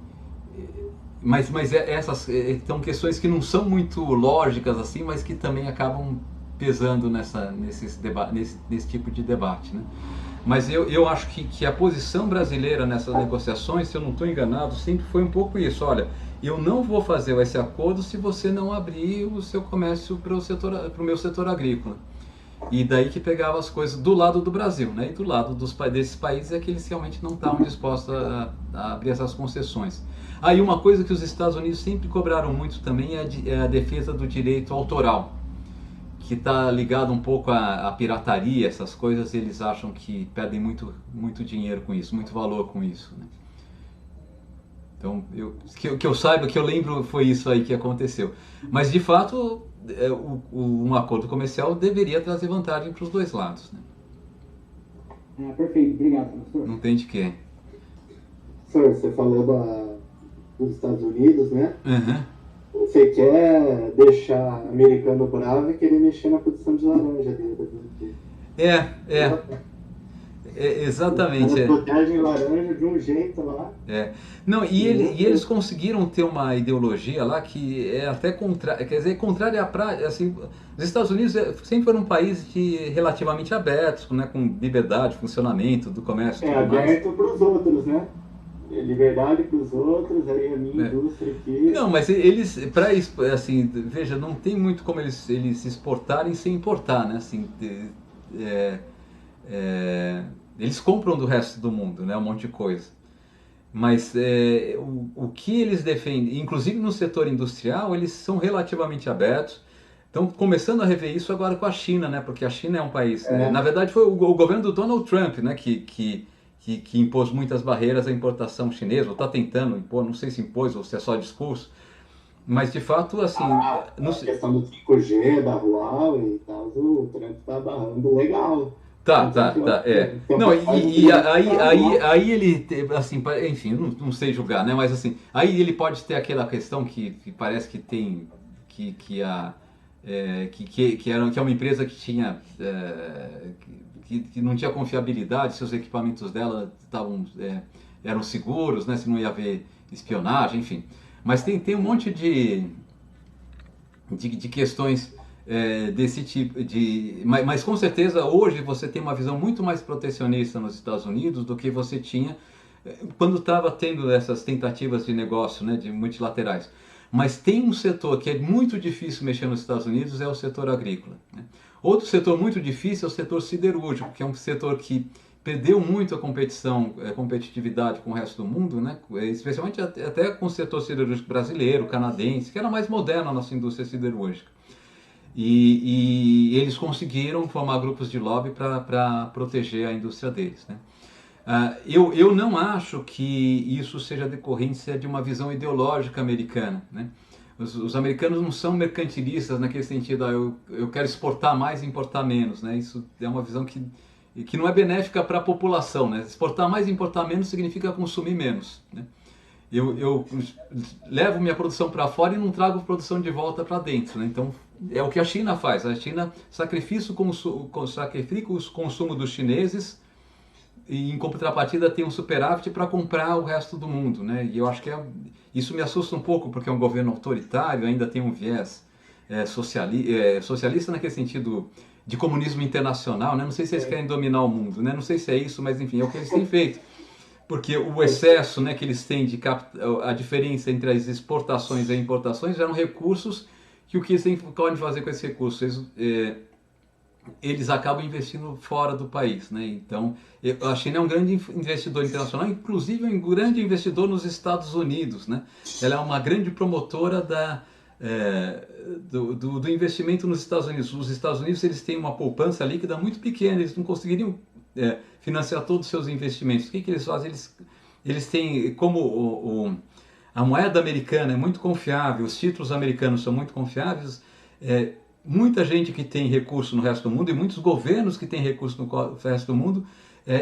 mas essas são questões que não são muito lógicas assim, mas que também acabam pesando nesse tipo de debate, né? Mas eu acho que a posição brasileira nessas negociações, se eu não estou enganado, sempre foi um pouco isso. Olha, eu não vou fazer esse acordo se você não abrir o seu comércio para o meu setor agrícola. E daí que pegava as coisas do lado do Brasil, né? E do lado desses países é que eles realmente não estavam dispostos a abrir essas concessões. Aí uma coisa que os Estados Unidos sempre cobraram muito também é a defesa do direito autoral, que está ligado um pouco à pirataria, essas coisas. Eles acham que perdem muito, muito dinheiro com isso, muito valor com isso, né? Então, que eu saiba, que eu lembro, foi isso aí que aconteceu. Mas, de fato, um acordo comercial deveria trazer vantagem para os dois lados, né? Perfeito, obrigado, professor. Não tem de quê. Professor, você falou dos Estados Unidos, né? Uhum. Você quer deixar americano bravo e querer mexer na produção de laranja dele. Exatamente. Eles protegem laranja de um jeito lá. Não, e eles conseguiram ter uma ideologia lá que é até contrária, quer dizer, contrária à prática, assim, os Estados Unidos sempre foram um país relativamente aberto, né, com liberdade, funcionamento do comércio e tudo mais. Aberto para os outros, né? Liberdade para os outros, aí a minha indústria aqui. Não, mas eles, assim, veja, não tem muito como eles se exportarem sem importar, né, assim, eles compram do resto do mundo, né, um monte de coisa. Mas o que eles defendem, inclusive no setor industrial, eles são relativamente abertos. Estão começando a rever isso agora com a China, né? Porque a China é um país... na verdade, foi o governo do Donald Trump, né? Que impôs muitas barreiras à importação chinesa, ou está tentando impor, não sei se impôs ou se é só discurso. Mas, de fato, assim... A questão do 5G, da Huawei e tal, o Trump está barrando legal. Tá. Não, e aí ele, assim, enfim, não sei julgar, né? Mas assim, aí ele pode ter aquela questão que parece que tem, que é uma empresa que tinha, que não tinha confiabilidade, se os equipamentos dela eram seguros, né? Se não ia haver espionagem, enfim. Mas tem um monte de questões desse tipo mas com certeza hoje você tem uma visão muito mais protecionista nos Estados Unidos do que você tinha quando estava tendo essas tentativas de negócio, né, de multilaterais. Mas tem um setor que é muito difícil mexer nos Estados Unidos, é o setor agrícola, né? Outro setor muito difícil é o setor siderúrgico, que é um setor que perdeu muito a competitividade com o resto do mundo, né? Especialmente até com o setor siderúrgico brasileiro, canadense, que era mais moderno a nossa indústria siderúrgica. E eles conseguiram formar grupos de lobby para proteger a indústria deles, né? Eu não acho que isso seja decorrência de uma visão ideológica americana, né? Os americanos não são mercantilistas naquele sentido, eu quero exportar mais e importar menos, né? Isso é uma visão que não é benéfica para a população, né? Exportar mais e importar menos significa consumir menos, né? Eu levo minha produção para fora e não trago produção de volta para dentro, né? Então é o que a China faz. A China sacrifica o consumo dos chineses e em contrapartida tem um superávit para comprar o resto do mundo, né? E eu acho que isso me assusta um pouco porque é um governo autoritário, ainda tem um viés socialista naquele sentido de comunismo internacional, né? Não sei se eles querem dominar o mundo, né? Não sei se é isso, mas enfim, é o que eles têm feito. Porque o excesso, né, que eles têm a diferença entre as exportações e importações eram recursos que o que eles podem fazer com esses recursos? Eles acabam investindo fora do país, né? Então, a China é um grande investidor internacional, inclusive um grande investidor nos Estados Unidos, né? Ela é uma grande promotora do investimento nos Estados Unidos. Os Estados Unidos eles têm uma poupança líquida muito pequena, eles não conseguiriam financiar todos os seus investimentos. O que eles fazem? Eles têm, como a moeda americana é muito confiável, os títulos americanos são muito confiáveis, muita gente que tem recurso no resto do mundo e muitos governos que têm recurso no resto do mundo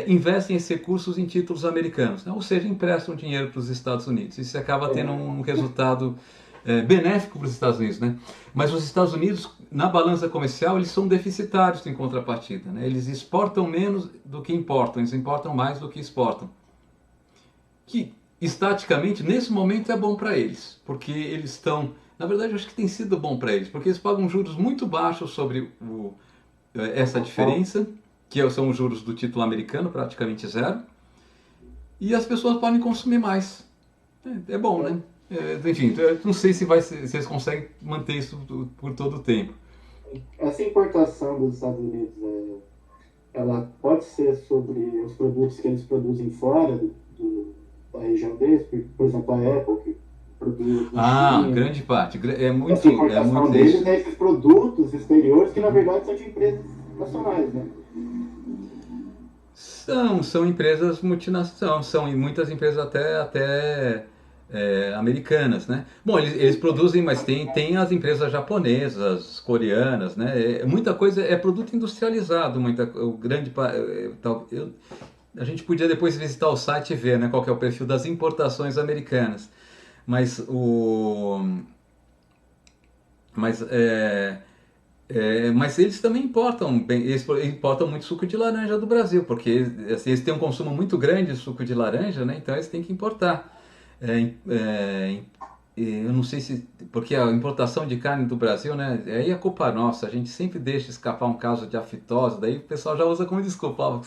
investem esses recursos em títulos americanos, né? Ou seja, emprestam dinheiro para os Estados Unidos. Isso acaba tendo um resultado benéfico para os Estados Unidos, né? Mas os Estados Unidos, na balança comercial, eles são deficitários em contrapartida, né? Eles exportam menos do que importam, eles importam mais do que exportam. Que, estaticamente, nesse momento é bom para eles, porque eles estão... Na verdade, eu acho que tem sido bom para eles, porque eles pagam juros muito baixos sobre essa diferença, que são os juros do título americano, praticamente zero, e as pessoas podem consumir mais. É bom, né? Enfim, eu não sei se eles conseguem manter isso por todo o tempo. Essa importação dos Estados Unidos, ela pode ser sobre os produtos que eles produzem fora da região deles, por exemplo, a Apple, que produz... grande parte. É muito, essa importação deles é esses produtos exteriores que, na verdade, são de empresas nacionais, né? São empresas multinacionais, são muitas empresas até americanas, né? Bom, eles produzem, mas tem as empresas japonesas, coreanas, né? Muita coisa é produto industrializado, a gente podia depois visitar o site e ver, né, qual que é o perfil das importações americanas, mas Mas eles também importam, eles importam muito suco de laranja do Brasil, porque assim, eles têm um consumo muito grande de suco de laranja, né? Então eles têm que importar. É, é, eu não sei se, porque a importação de carne do Brasil, né? Aí é culpa nossa, a gente sempre deixa escapar um caso de aftose, daí o pessoal já usa como desculpa,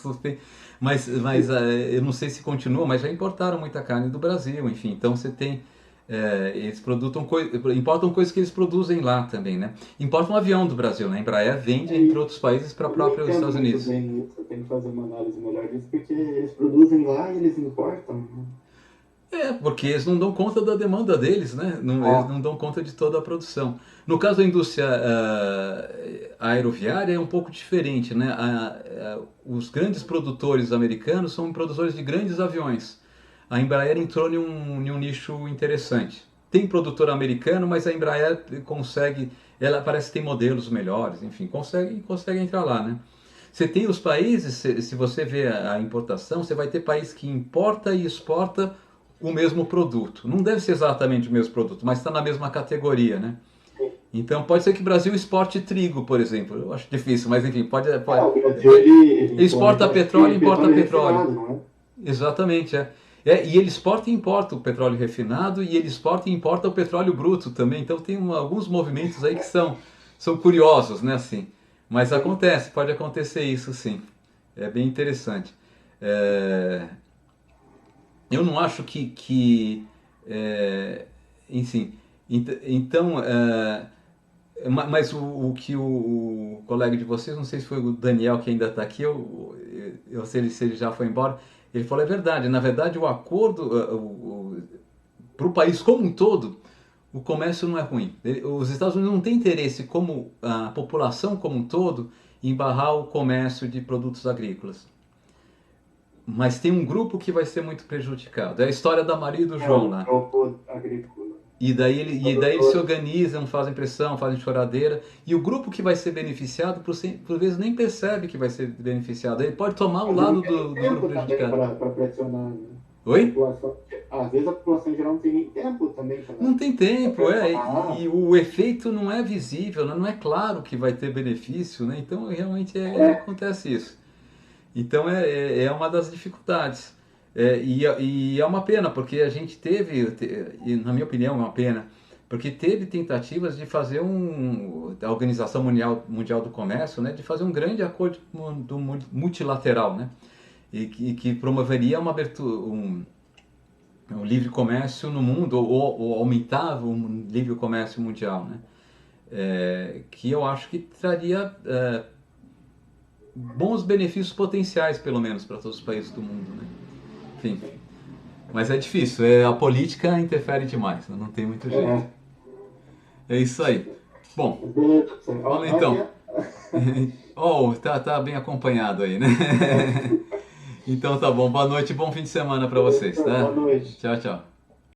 mas eu não sei se continua, mas já importaram muita carne do Brasil, enfim, então você tem. Eles importam coisas que eles produzem lá também, né? Importam um avião do Brasil, né? A Embraer vende entre outros países para Eu não próprios entendo Estados muito Unidos. bem isso, eu tenho que fazer uma análise melhor disso, porque eles produzem lá e eles importam, né? Porque eles não dão conta da demanda deles, né? Eles não dão conta de toda a produção. No caso da indústria aeroviária é um pouco diferente, né? Os grandes produtores americanos são produtores de grandes aviões. A Embraer entrou em um nicho interessante. Tem produtor americano, mas a Embraer consegue, ela parece que tem modelos melhores, enfim, consegue entrar lá, né? Você tem os países, se você vê a importação, você vai ter país que importa e exporta o mesmo produto. Não deve ser exatamente o mesmo produto, mas está na mesma categoria, né? Então pode ser que o Brasil exporte trigo, por exemplo. Eu acho difícil, mas enfim, pode. O Brasil ele Exporta petróleo, importa petróleo. Refinado, não é? Exatamente, e ele exporta e importa o petróleo refinado e ele exporta e importa o petróleo bruto também. Então tem alguns movimentos aí que são curiosos, né? Assim. Mas acontece, pode acontecer isso sim. É bem interessante. É, Eu não acho enfim, então, mas o que o colega de vocês, não sei se foi o Daniel que ainda está aqui, eu sei se ele já foi embora, ele falou, é verdade, na verdade o acordo, para o país como um todo, o comércio não é ruim. Os Estados Unidos não têm interesse, como a população como um todo, em barrar o comércio de produtos agrícolas. Mas tem um grupo que vai ser muito prejudicado. É a história da Maria e do João lá. O agrícola. E daí eles se organizam, fazem pressão, fazem choradeira. E o grupo que vai ser beneficiado, por vezes, nem percebe que vai ser beneficiado. Ele pode tomar o lado do grupo prejudicado. Para pressionar, né? Oi? Às vezes a população em geral não tem nem tempo também. Não tem tempo, e o efeito não é visível, não é claro que vai ter benefício, né? Então realmente acontece isso. Então é uma das dificuldades. E é uma pena, porque a gente e na minha opinião é uma pena, porque teve tentativas de fazer a Organização Mundial do Comércio, né, de fazer um grande acordo multilateral, né, e que promoveria uma abertura, um livre comércio no mundo, ou aumentava o livre comércio mundial, né, que eu acho que traria bons benefícios potenciais, pelo menos, para todos os países do mundo, né? Enfim, mas é difícil, a política interfere demais, né? Não tem muito jeito. É isso aí. Bom, vamos então. Tá bem acompanhado aí, né? Então tá bom, boa noite e bom fim de semana para vocês, tá? Boa noite. Tchau, tchau.